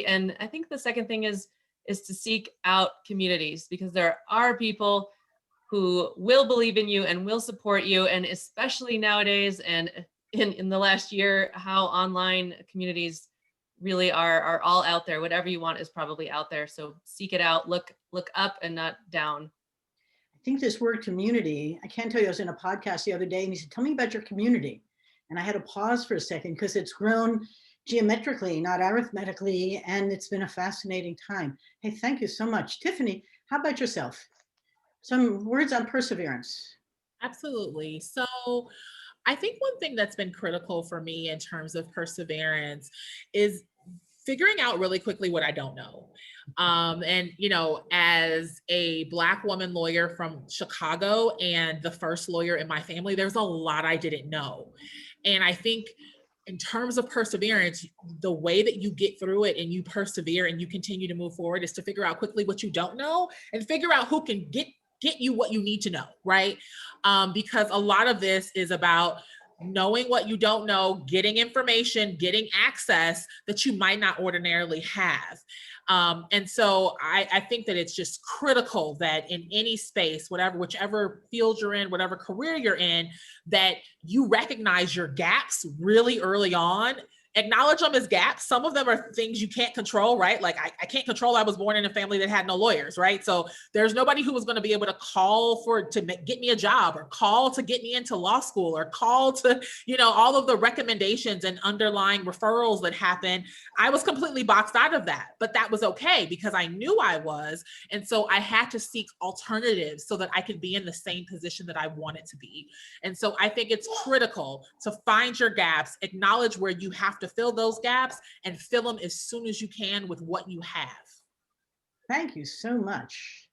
And I think the second thing is to seek out communities, because there are people who will believe in you and will support you. And especially nowadays and in the last year, how online communities really are all out there. Whatever you want is probably out there. So seek it out, look up and not down. I think this word community, I can't tell you, I was in a podcast the other day and he said, tell me about your community. And I had to pause for a second because it's grown geometrically, not arithmetically, and it's been a fascinating time. Hey, thank you so much. Tiffany, how about yourself? Some words on perseverance. Absolutely. So I think one thing that's been critical for me in terms of perseverance is figuring out really quickly what I don't know. And, as a Black woman lawyer from Chicago and the first lawyer in my family, there's a lot I didn't know. And I think in terms of perseverance, the way that you get through it and you persevere and you continue to move forward is to figure out quickly what you don't know and figure out who can get you what you need to know, right? Because a lot of this is about knowing what you don't know, getting information, getting access that you might not ordinarily have. And so I think that it's just critical that in any space, whichever field you're in, whatever career you're in, that you recognize your gaps really early on. Acknowledge them as gaps. Some of them are things you can't control, right? Like I can't control, I was born in a family that had no lawyers, right? So there's nobody who was going to be able to call to get me a job or call to get me into law school or call to, all of the recommendations and underlying referrals that happen. I was completely boxed out of that, but that was okay because I knew I was. And so I had to seek alternatives so that I could be in the same position that I wanted to be. And so I think it's critical to find your gaps, acknowledge where you have to fill those gaps and fill them as soon as you can with what you have. Thank you so much.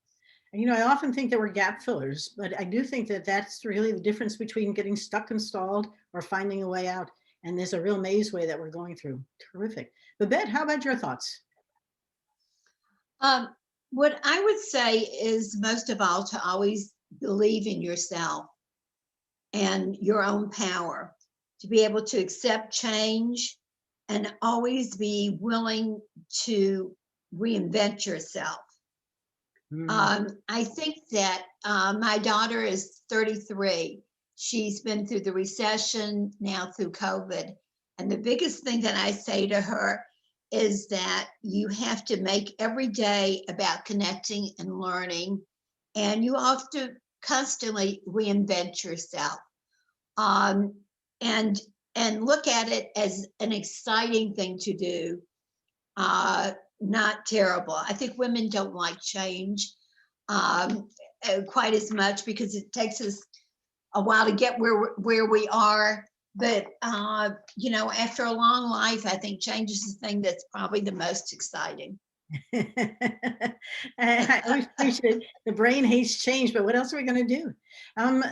And I often think that we're gap fillers, but I do think that that's really the difference between getting stuck and stalled or finding a way out. And there's a real maze way that we're going through. Terrific. Babette, how about your thoughts? What I would say is most of all to always believe in yourself and your own power, to be able to accept change and always be willing to reinvent yourself. I think that my daughter is 33. She's been through the recession, now through COVID. And the biggest thing that I say to her is that you have to make every day about connecting and learning, and you have to constantly reinvent yourself, and look at it as an exciting thing to do, not terrible. I think women don't like change quite as much because it takes us a while to get where we are. But you know, after a long life, I think change is the thing that's probably the most exciting. I always appreciate the brain hates change, but what else are we going to do?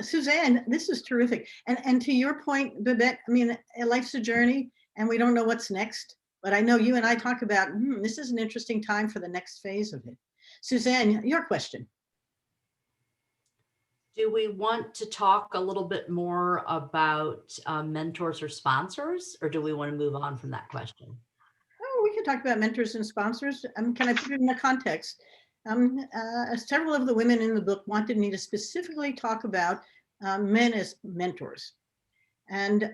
Suzanne, this is terrific. And to your point, Babette, I mean, life's a journey and we don't know what's next, but I know you and I talk about, this is an interesting time for the next phase of it. Suzanne, your question. Do we want to talk a little bit more about mentors or sponsors, or do we want to move on from that question? Oh, we can talk about mentors and sponsors. Can I put it in the context? Several of the women in the book wanted me to specifically talk about men as mentors. And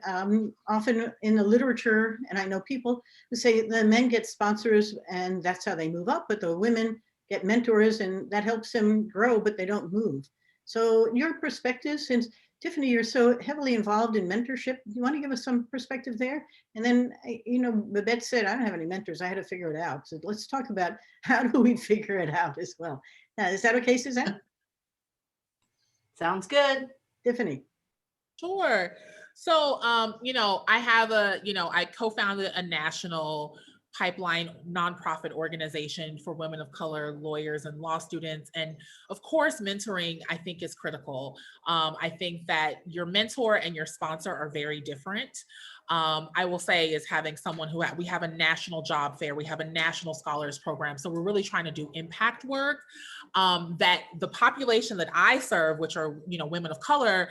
often in the literature, and I know people who say the men get sponsors and that's how they move up, but the women get mentors and that helps them grow, but they don't move. So your perspective, since Tiffany, you're so heavily involved in mentorship, do you want to give us some perspective there? And then, you know, Babette said, I don't have any mentors. I had to figure it out. So let's talk about how do we figure it out as well. Is that okay, Suzanne? Sounds good. Tiffany. Sure. So, you know, I co-founded a national pipeline nonprofit organization for women of color, lawyers, and law students. And of course, mentoring, I think, is critical. I think that your mentor and your sponsor are very different. I will say is having someone who we have a national job fair, we have a national scholars program. So we're really trying to do impact work that the population that I serve, which are, you know, women of color,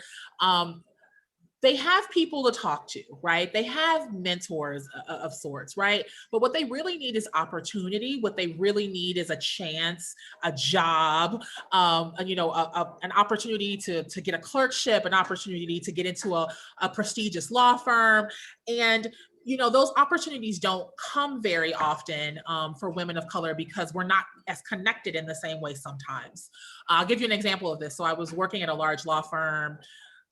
they have people to talk to, right? They have mentors of sorts, right? But what they really need is opportunity. What they really need is a chance, a job, you know, an opportunity to get a clerkship, an opportunity to get into a prestigious law firm. And you know, those opportunities don't come very often for women of color because we're not as connected in the same way sometimes. I'll give you an example of this. So I was working at a large law firm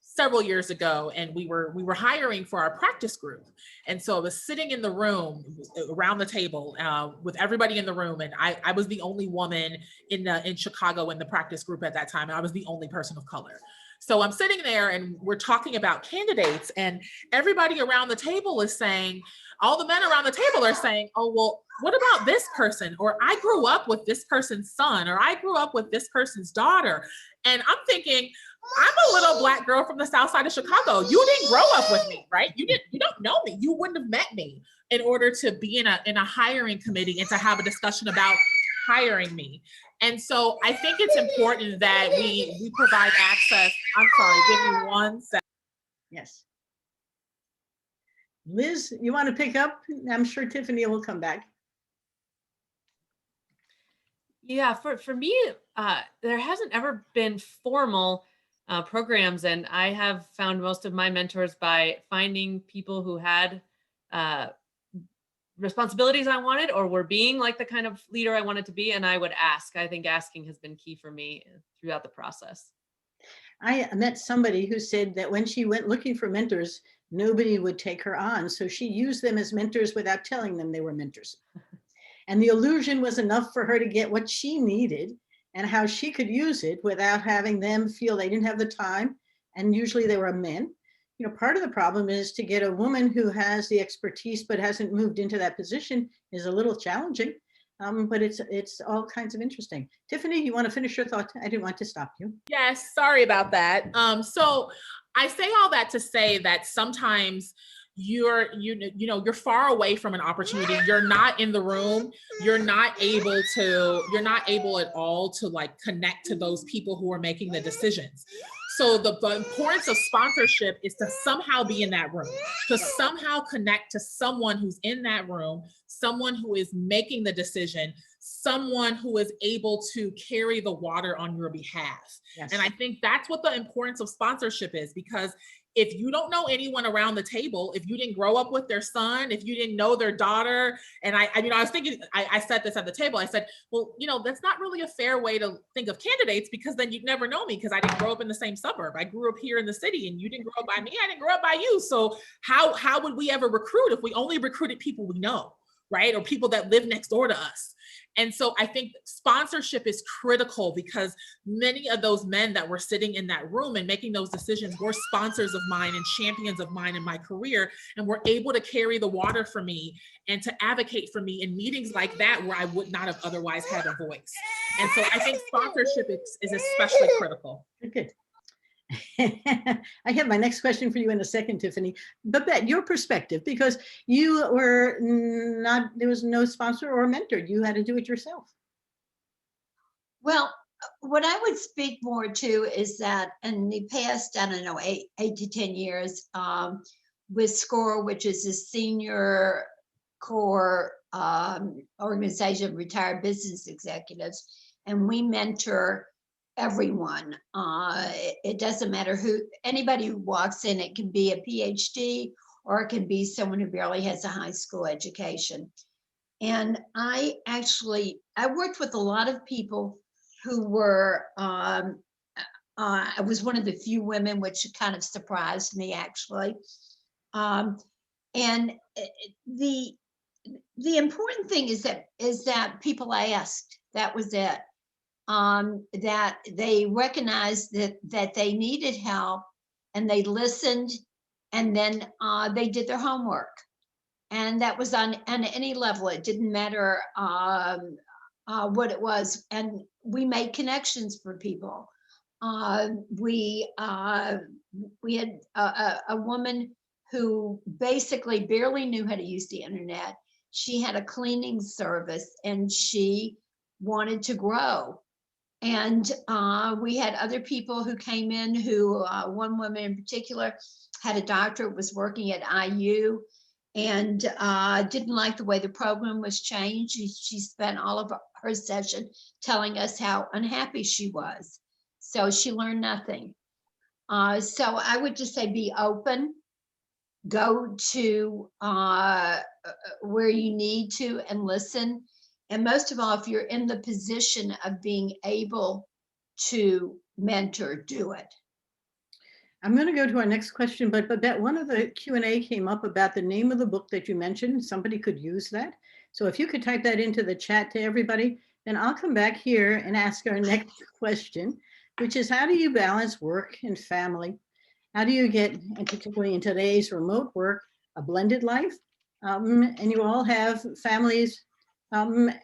several years ago, and we were hiring for our practice group. And so I was sitting in the room around the table with everybody in the room, and I was the only woman in Chicago in the practice group at that time, and I was the only person of color. So I'm sitting there and we're talking about candidates, and everybody around the table is saying, all the men around the table are saying, oh, well, what about this person? Or I grew up with this person's son, or I grew up with this person's daughter. And I'm thinking, I'm a little Black girl from the South Side of Chicago. You didn't grow up with me, right? You don't know me. You wouldn't have met me in order to be in a hiring committee and to have a discussion about hiring me. And so I think it's important that we provide access. I'm sorry, give me 1 second. Yes. Liz, you want to pick up? I'm sure Tiffany will come back. Yeah, for me, there hasn't ever been formal programs, and I have found most of my mentors by finding people who had responsibilities I wanted or were being like the kind of leader I wanted to be, and I would ask. I think asking has been key for me throughout the process. I met somebody who said that when she went looking for mentors, nobody would take her on. So she used them as mentors without telling them they were mentors. And the illusion was enough for her to get what she needed and how she could use it without having them feel they didn't have the time. And usually they were men. You know, part of the problem is to get a woman who has the expertise but hasn't moved into that position is a little challenging. But it's all kinds of interesting. Tiffany, you want to finish your thought? I didn't want to stop you. Yes, sorry about that. So I say all that to say that sometimes you're far away from an opportunity. You're not in the room. You're not able at all to like connect to those people who are making the decisions. So the importance of sponsorship is to somehow be in that room, to somehow connect to someone who's in that room, someone who is making the decision, someone who is able to carry the water on your behalf. Yes. And I think that's what the importance of sponsorship is, because if you don't know anyone around the table, if you didn't grow up with their son, if you didn't know their daughter, and I was thinking, I said this at the table, I said, well, that's not really a fair way to think of candidates, because then you'd never know me, because I didn't grow up in the same suburb. I grew up here in the city, and you didn't grow up by me, I didn't grow up by you. So how would we ever recruit if we only recruited people we know, right? Or people that live next door to us. And so I think sponsorship is critical, because many of those men that were sitting in that room and making those decisions were sponsors of mine and champions of mine in my career, and were able to carry the water for me and to advocate for me in meetings like that where I would not have otherwise had a voice. And so I think sponsorship is especially critical. Good. I have my next question for you in a second, Tiffany. Babette, your perspective, because you were not, there was no sponsor or mentor. You had to do it yourself. Well, what I would speak more to is that in the past, I don't know, 8 to 10 years, with SCORE, which is a senior core organization of retired business executives, and we mentor everyone. It doesn't matter anybody who walks in. It can be a PhD, or it can be someone who barely has a high school education. And I worked with a lot of people who were, I was one of the few women, which kind of surprised me, actually. And the important thing is that people asked. That was it. That they recognized that they needed help, and they listened, and then they did their homework. And that was on any level. It didn't matter what it was. And we made connections for people. We had a woman who basically barely knew how to use the internet. She had a cleaning service, and she wanted to grow. And we had other people who came in who, one woman in particular had a doctorate, was working at IU, and didn't like the way the program was changed. She spent all of her session telling us how unhappy she was. So she learned nothing. So I would just say, be open, go to where you need to, and listen. And most of all, if you're in the position of being able to mentor, do it. I'm going to go to our next question, but that one of the Q&A came up about the name of the book that you mentioned. Somebody could use that. So if you could type that into the chat to everybody, then I'll come back here and ask our next question, which is, how do you balance work and family? How do you get, and particularly in today's remote work, a blended life? And you all have families. And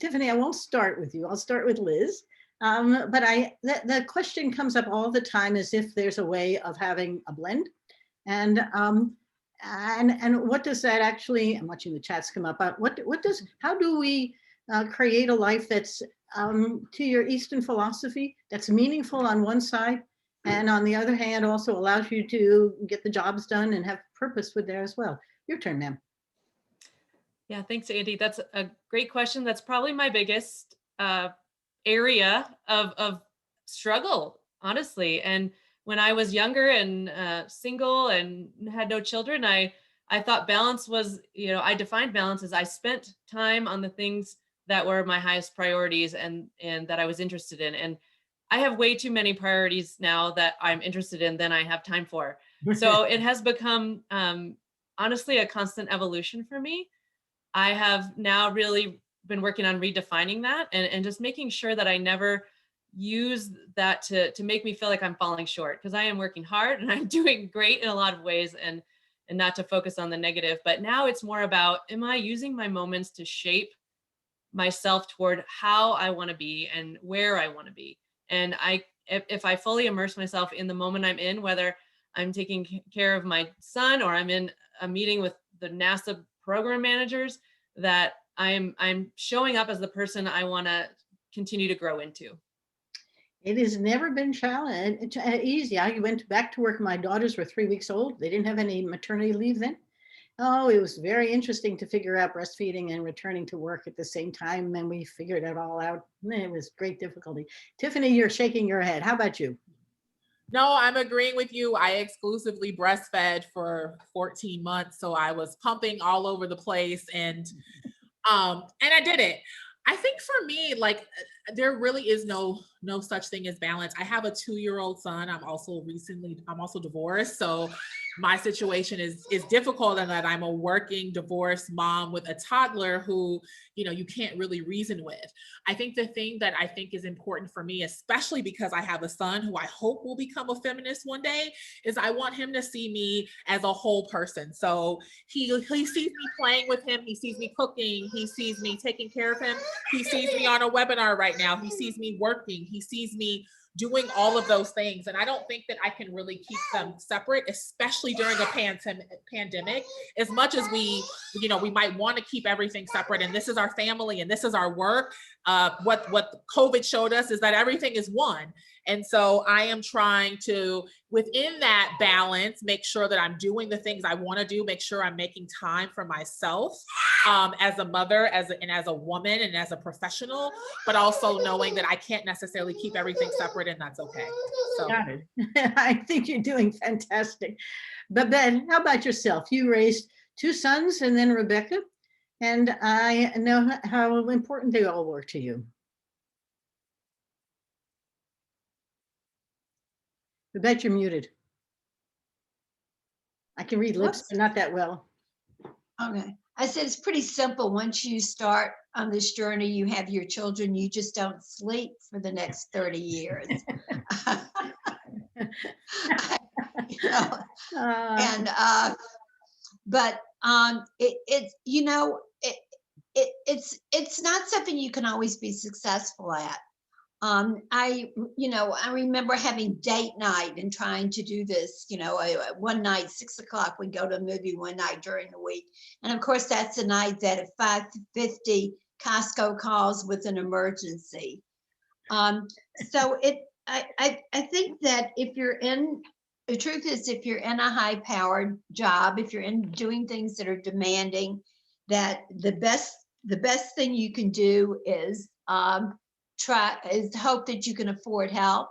Tiffany, I won't start with you. I'll start with Liz. But the question comes up all the time, as if there's a way of having a blend. And what does that actually, I'm watching the chats come up, how do we create a life that's, to your Eastern philosophy, that's meaningful on one side, and on the other hand, also allows you to get the jobs done and have purpose with there as well? Your turn, ma'am. Yeah, thanks, Andy. That's a great question. That's probably my biggest area of struggle, honestly. And when I was younger and single and had no children, I thought balance was, I defined balance as I spent time on the things that were my highest priorities and that I was interested in. And I have way too many priorities now that I'm interested in than I have time for. So it has become, honestly, a constant evolution for me. I have now really been working on redefining that and just making sure that I never use that to make me feel like I'm falling short, because I am working hard and I'm doing great in a lot of ways, and not to focus on the negative. But now it's more about, am I using my moments to shape myself toward how I want to be and where I want to be? And if I fully immerse myself in the moment I'm in, whether I'm taking care of my son or I'm in a meeting with the NASA program managers, that I'm showing up as the person I want to continue to grow into. It has never been challenge easy. I went back to work. My daughters were 3 weeks old. They didn't have any maternity leave then. Oh, it was very interesting to figure out breastfeeding and returning to work at the same time. And we figured it all out. It was great difficulty. Tiffany, you're shaking your head. How about you? No, I'm agreeing with you. I exclusively breastfed for 14 months. So I was pumping all over the place and I did it. I think for me, like there really is no such thing as balance. I have a 2-year-old son. I'm also divorced. So my situation is difficult in that I'm a working divorced mom with a toddler who, you can't really reason with. I think the thing that I think is important for me, especially because I have a son who I hope will become a feminist one day, is I want him to see me as a whole person. So he sees me playing with him, he sees me cooking, he sees me taking care of him, he sees me on a webinar right now, he sees me working, he sees me doing all of those things. And I don't think that I can really keep them separate, especially during a pandemic, as much as we might want to keep everything separate. And this is our family and this is our work. What COVID showed us is that everything is one. And so I am trying to, within that balance, make sure that I'm doing the things I want to do, make sure I'm making time for myself as a mother, as a woman, and as a professional, but also knowing that I can't necessarily keep everything separate, and that's okay. So Got it. I think you're doing fantastic. But Ben, how about yourself? You raised 2 sons and then Rebecca, and I know how important they all were to you. Rebecca, you're muted. I can read lips, Whoops. but not that well. Okay. I said it's pretty simple. Once you start on this journey, you have your children, you just don't sleep for the next 30 years. You know, and but it's not something you can always be successful at. I remember having date night and trying to do this, one night, 6 o'clock, we'd go to a movie one night during the week. And of course, that's the night that at 5:50, Costco calls with an emergency. So I think that the truth is, if you're in a high powered job, if you're in doing things that are demanding, that the best thing you can do is hope that you can afford help,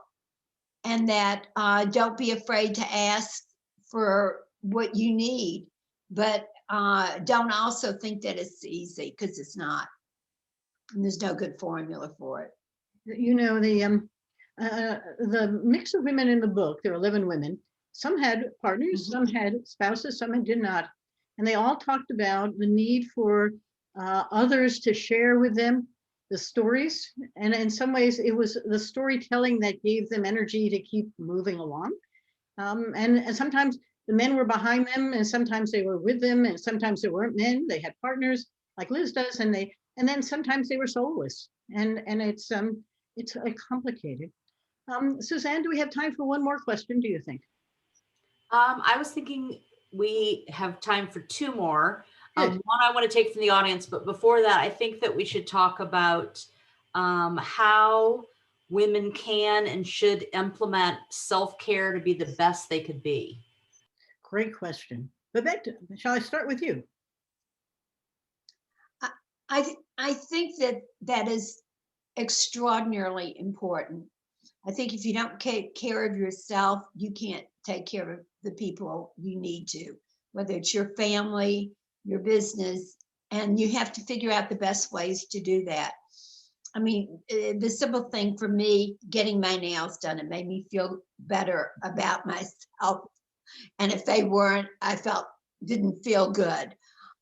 and that don't be afraid to ask for what you need, but don't also think that it's easy, because it's not, and there's no good formula for it. The mix of women in the book, there are 11 women. Some had partners, some had spouses, some did not, and they all talked about the need for others to share with them the stories, and in some ways it was the storytelling that gave them energy to keep moving along. And sometimes the men were behind them, and sometimes they were with them, and sometimes they weren't men. They had partners like Liz does, and then sometimes they were soulless, and it's complicated. Suzanne, do we have time for one more question, do you think? I was thinking we have time for 2 more. Good. One I want to take from the audience, but before that, I think that we should talk about how women can and should implement self-care to be the best they could be. Great question. Babette, shall I start with you? I think that is extraordinarily important. I think if you don't take care of yourself, you can't take care of the people you need to, whether it's your family, your business, and you have to figure out the best ways to do that. I mean, the simple thing for me, getting my nails done, it made me feel better about myself. And if they weren't, didn't feel good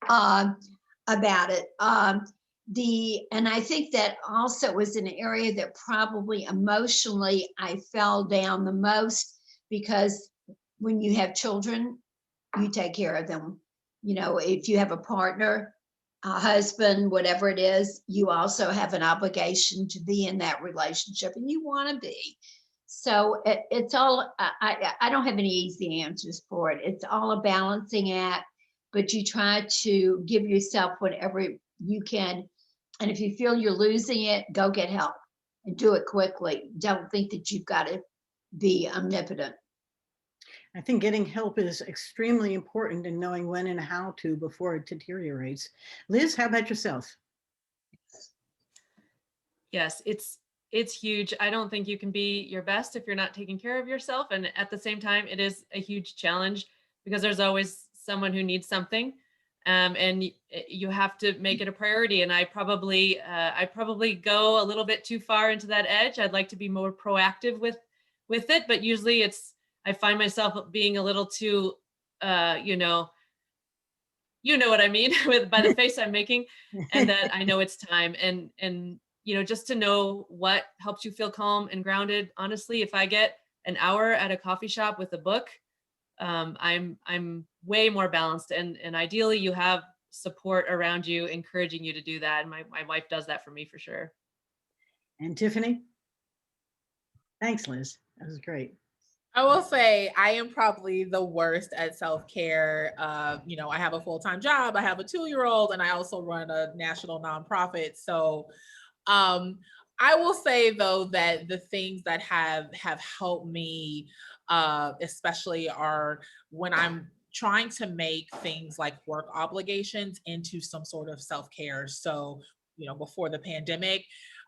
about it. And I think that also was an area that probably emotionally I fell down the most, because when you have children, you take care of them. If you have a partner, a husband, whatever it is, you also have an obligation to be in that relationship, and you want to be. So it's all, I don't have any easy answers for it. It's all a balancing act, but you try to give yourself whatever you can. And if you feel you're losing it, go get help and do it quickly. Don't think that you've got to be omnipotent. I think getting help is extremely important in knowing when and how to before it deteriorates. Liz, how about yourself? Yes, it's huge. I don't think you can be your best if you're not taking care of yourself. And at the same time, it is a huge challenge because there's always someone who needs something. And you have to make it a priority. And I probably go a little bit too far into that edge. I'd like to be more proactive with it, but usually I find myself being a little too, you know what I mean by the face I'm making, and that I know it's time. And just to know what helps you feel calm and grounded. Honestly, if I get an hour at a coffee shop with a book, I'm way more balanced. And ideally, you have support around you, encouraging you to do that. And my wife does that for me for sure. And Tiffany? Thanks, Liz. That was great. I will say I am probably the worst at self-care. I have a full-time job, I have a 2-year-old, and I also run a national nonprofit. So I will say though that the things that have helped me, especially are when I'm trying to make things like work obligations into some sort of self-care. So, before the pandemic,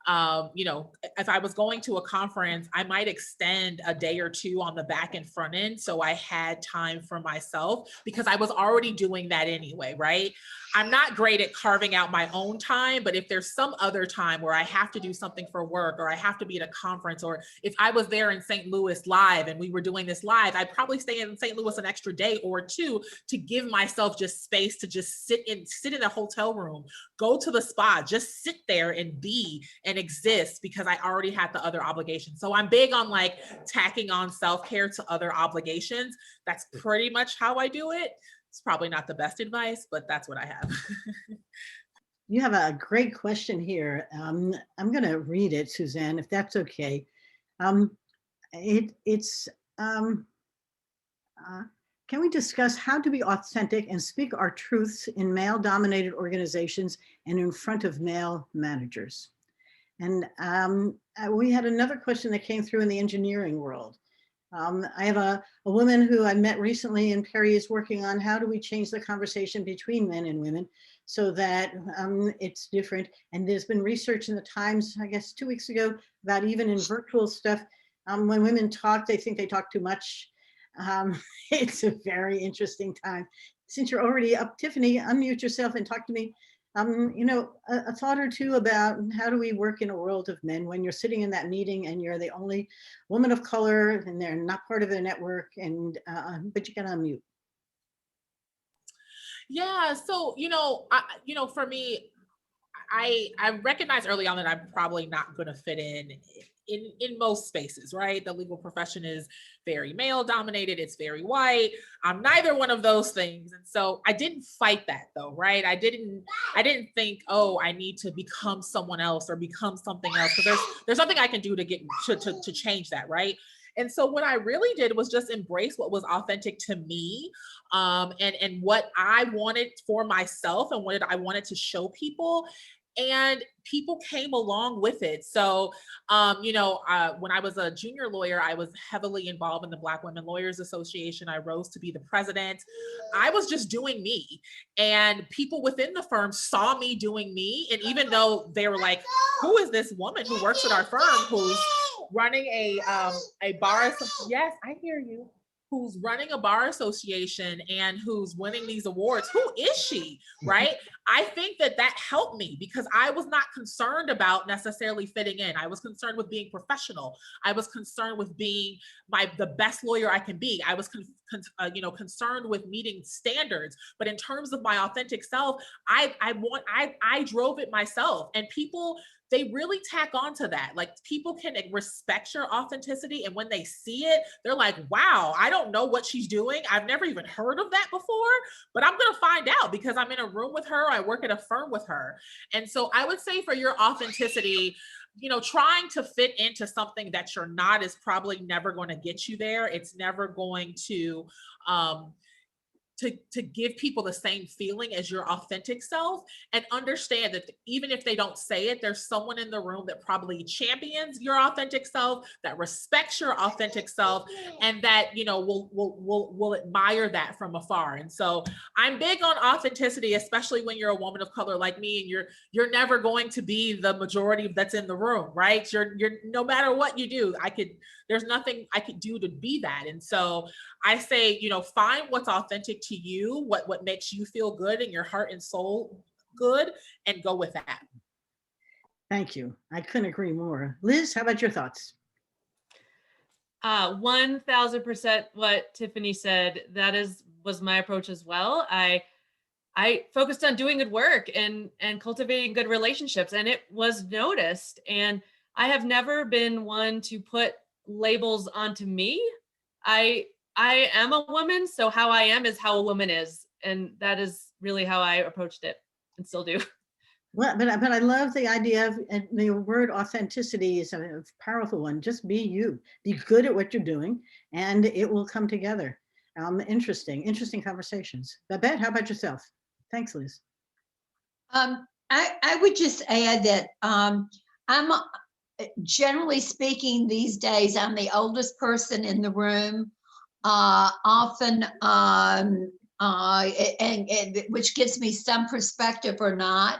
if I was going to a conference, I might extend a day or two on the back and front end. So I had time for myself because I was already doing that anyway, right? I'm not great at carving out my own time, but if there's some other time where I have to do something for work, or I have to be at a conference, or if I was there in St. Louis live and we were doing this live, I'd probably stay in St. Louis an extra day or two to give myself just space to just sit in a hotel room, go to the spa, just sit there and be and exist because I already had the other obligations. So I'm big on like tacking on self-care to other obligations. That's pretty much how I do it. It's probably not the best advice, but that's what I have. You have a great question here. I'm going to read it, Suzanne, if that's okay. It's can we discuss how to be authentic and speak our truths in male-dominated organizations and in front of male managers? And we had another question that came through in the engineering world. I have a woman who I met recently, and Perry is working on how do we change the conversation between men and women so that it's different. And there's been research in the Times, I guess 2 weeks ago, about even in virtual stuff, when women talk, they think they talk too much. It's a very interesting time. Since you're already up, Tiffany, unmute yourself and talk to me. A thought or two about how do we work in a world of men when you're sitting in that meeting and you're the only woman of color and they're not part of the network, and but you can unmute. Yeah, so for me, I recognize early on that I'm probably not going to fit in most spaces, right? The legal profession is very male dominated. It's very white. I'm neither one of those things. And so I didn't fight that though, right? I didn't think, oh, I need to become someone else or become something else. Because there's something I can do to get to change that, right? And so what I really did was just embrace what was authentic to me, and what I wanted for myself and what I wanted to show people. And people came along with it. So, when I was a junior lawyer, I was heavily involved in the Black Women Lawyers Association. I rose to be the president. I was just doing me. And people within the firm saw me doing me. And even though they were like, who is this woman who works at our firm who's running a bar? Yes, I hear you. Who's running a bar association and who's winning these awards. Who is she, right? I think that helped me because I was not concerned about necessarily fitting in. I was concerned with being professional. I was concerned with being the best lawyer I can be. I was concerned with meeting standards. But in terms of my authentic self, I drove it myself, and people, they really tack on to that. Like, people can respect your authenticity. And when they see it, they're like, wow, I don't know what she's doing. I've never even heard of that before, but I'm going to find out because I'm in a room with her. I work at a firm with her. And so I would say for your authenticity, trying to fit into something that you're not is probably never going to get you there. It's never going to to give people the same feeling as your authentic self, and understand that even if they don't say it, there's someone in the room that probably champions your authentic self, that respects your authentic self, and that, you know, will admire that from afar. And so I'm big on authenticity, especially when you're a woman of color like me, and you're never going to be the majority that's in the room, right? You're no matter what you do, there's nothing I could do to be that. And so I say, you know, find what's authentic to you, what makes you feel good and your heart and soul good, and go with that. Thank you. I couldn't agree more. Liz, how about your thoughts? 1000% what Tiffany said. Was my approach as well. I focused on doing good work and cultivating good relationships, and it was noticed. And I have never been one to put labels onto me. I am a woman, so how I am is how a woman is, and that is really how I approached it, and still do. Well, but I love the idea of, and the word authenticity is a powerful one. Just be you. Be good at what you're doing, and it will come together. Interesting conversations. Babette, how about yourself? Thanks, Liz. I would just add that I'm generally speaking these days, I'm the oldest person in the room, often, and which gives me some perspective or not.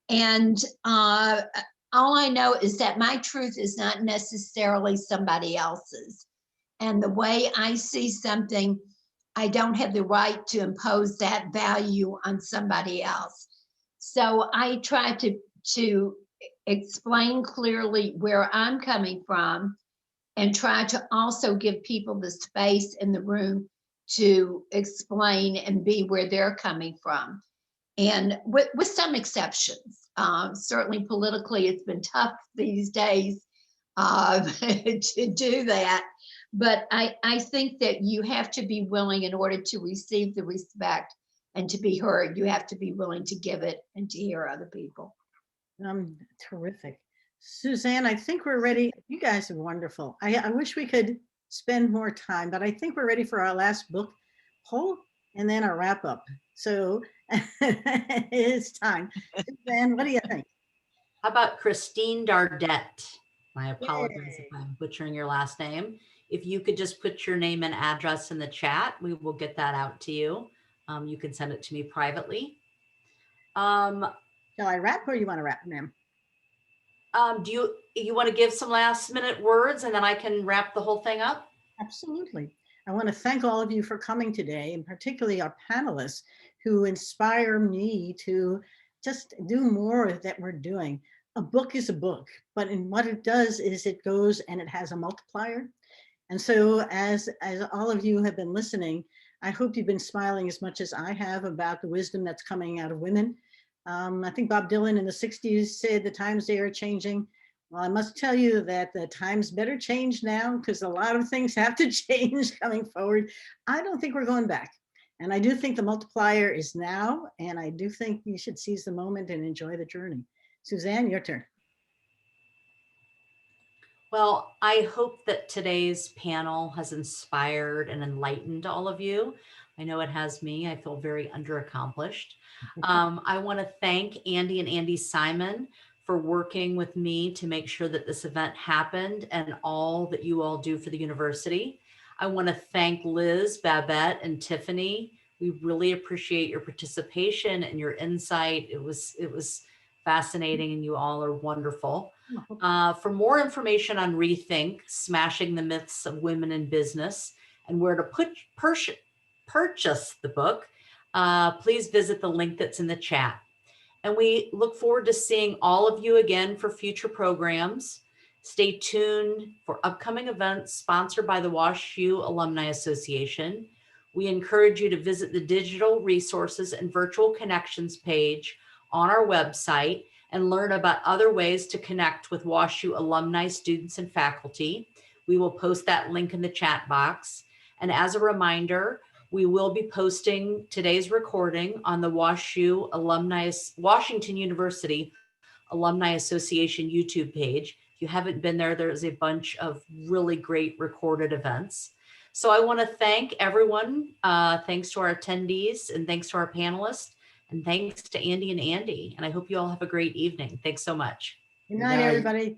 And all I know is that my truth is not necessarily somebody else's. And the way I see something, I don't have the right to impose that value on somebody else. So I try to explain clearly where I'm coming from, and try to also give people the space in the room to explain and be where they're coming from. And with some exceptions. Certainly politically, it's been tough these days to do that. But I think that you have to be willing, in order to receive the respect and to be heard, you have to be willing to give it and to hear other people. Terrific. Suzanne, I think we're ready. You guys are wonderful. I wish we could spend more time, but I think we're ready for our last book poll and then our wrap up. So it's time. Suzanne, what do you think? How about Christine Dardette? My apologies Yay. if I'm butchering your last name. If you could just put your name and address in the chat, we will get that out to you. You can send it to me privately. Shall I wrap, or you want to wrap, ma'am? Do you want to give some last minute words and then I can wrap the whole thing up? Absolutely. I want to thank all of you for coming today, and particularly our panelists who inspire me to just do more that we're doing. A book is a book, but in what it does is it goes and it has a multiplier. And so as all of you have been listening, I hope you've been smiling as much as I have about the wisdom that's coming out of women. I think Bob Dylan in the 60s said the times they are changing. Well, I must tell you that the times better change now, because a lot of things have to change coming forward. I don't think we're going back. And I do think the multiplier is now, and I do think you should seize the moment and enjoy the journey. Suzanne, your turn. Well, I hope that today's panel has inspired and enlightened all of you. I know it has me. I feel very underaccomplished. I want to thank Andy and Andy Simon for working with me to make sure that this event happened, and all that you all do for the university. I want to thank Liz, Babette, and Tiffany. We really appreciate your participation and your insight. It was fascinating, and you all are wonderful. For more information on Rethink, Smashing the Myths of Women in Business, and where to purchase the book, please visit the link that's in the chat. And we look forward to seeing all of you again for future programs. Stay tuned for upcoming events sponsored by the WashU Alumni Association. We encourage you to visit the digital resources and virtual connections page on our website and learn about other ways to connect with WashU alumni, students, and faculty. We will post that link in the chat box. And as a reminder, we will be posting today's recording on the Washington University Alumni Association YouTube page. If you haven't been there, there's a bunch of really great recorded events. So I want to thank everyone. Thanks to our attendees and thanks to our panelists and thanks to Andy and Andy. And I hope you all have a great evening. Thanks so much. Good Good night, night. everybody.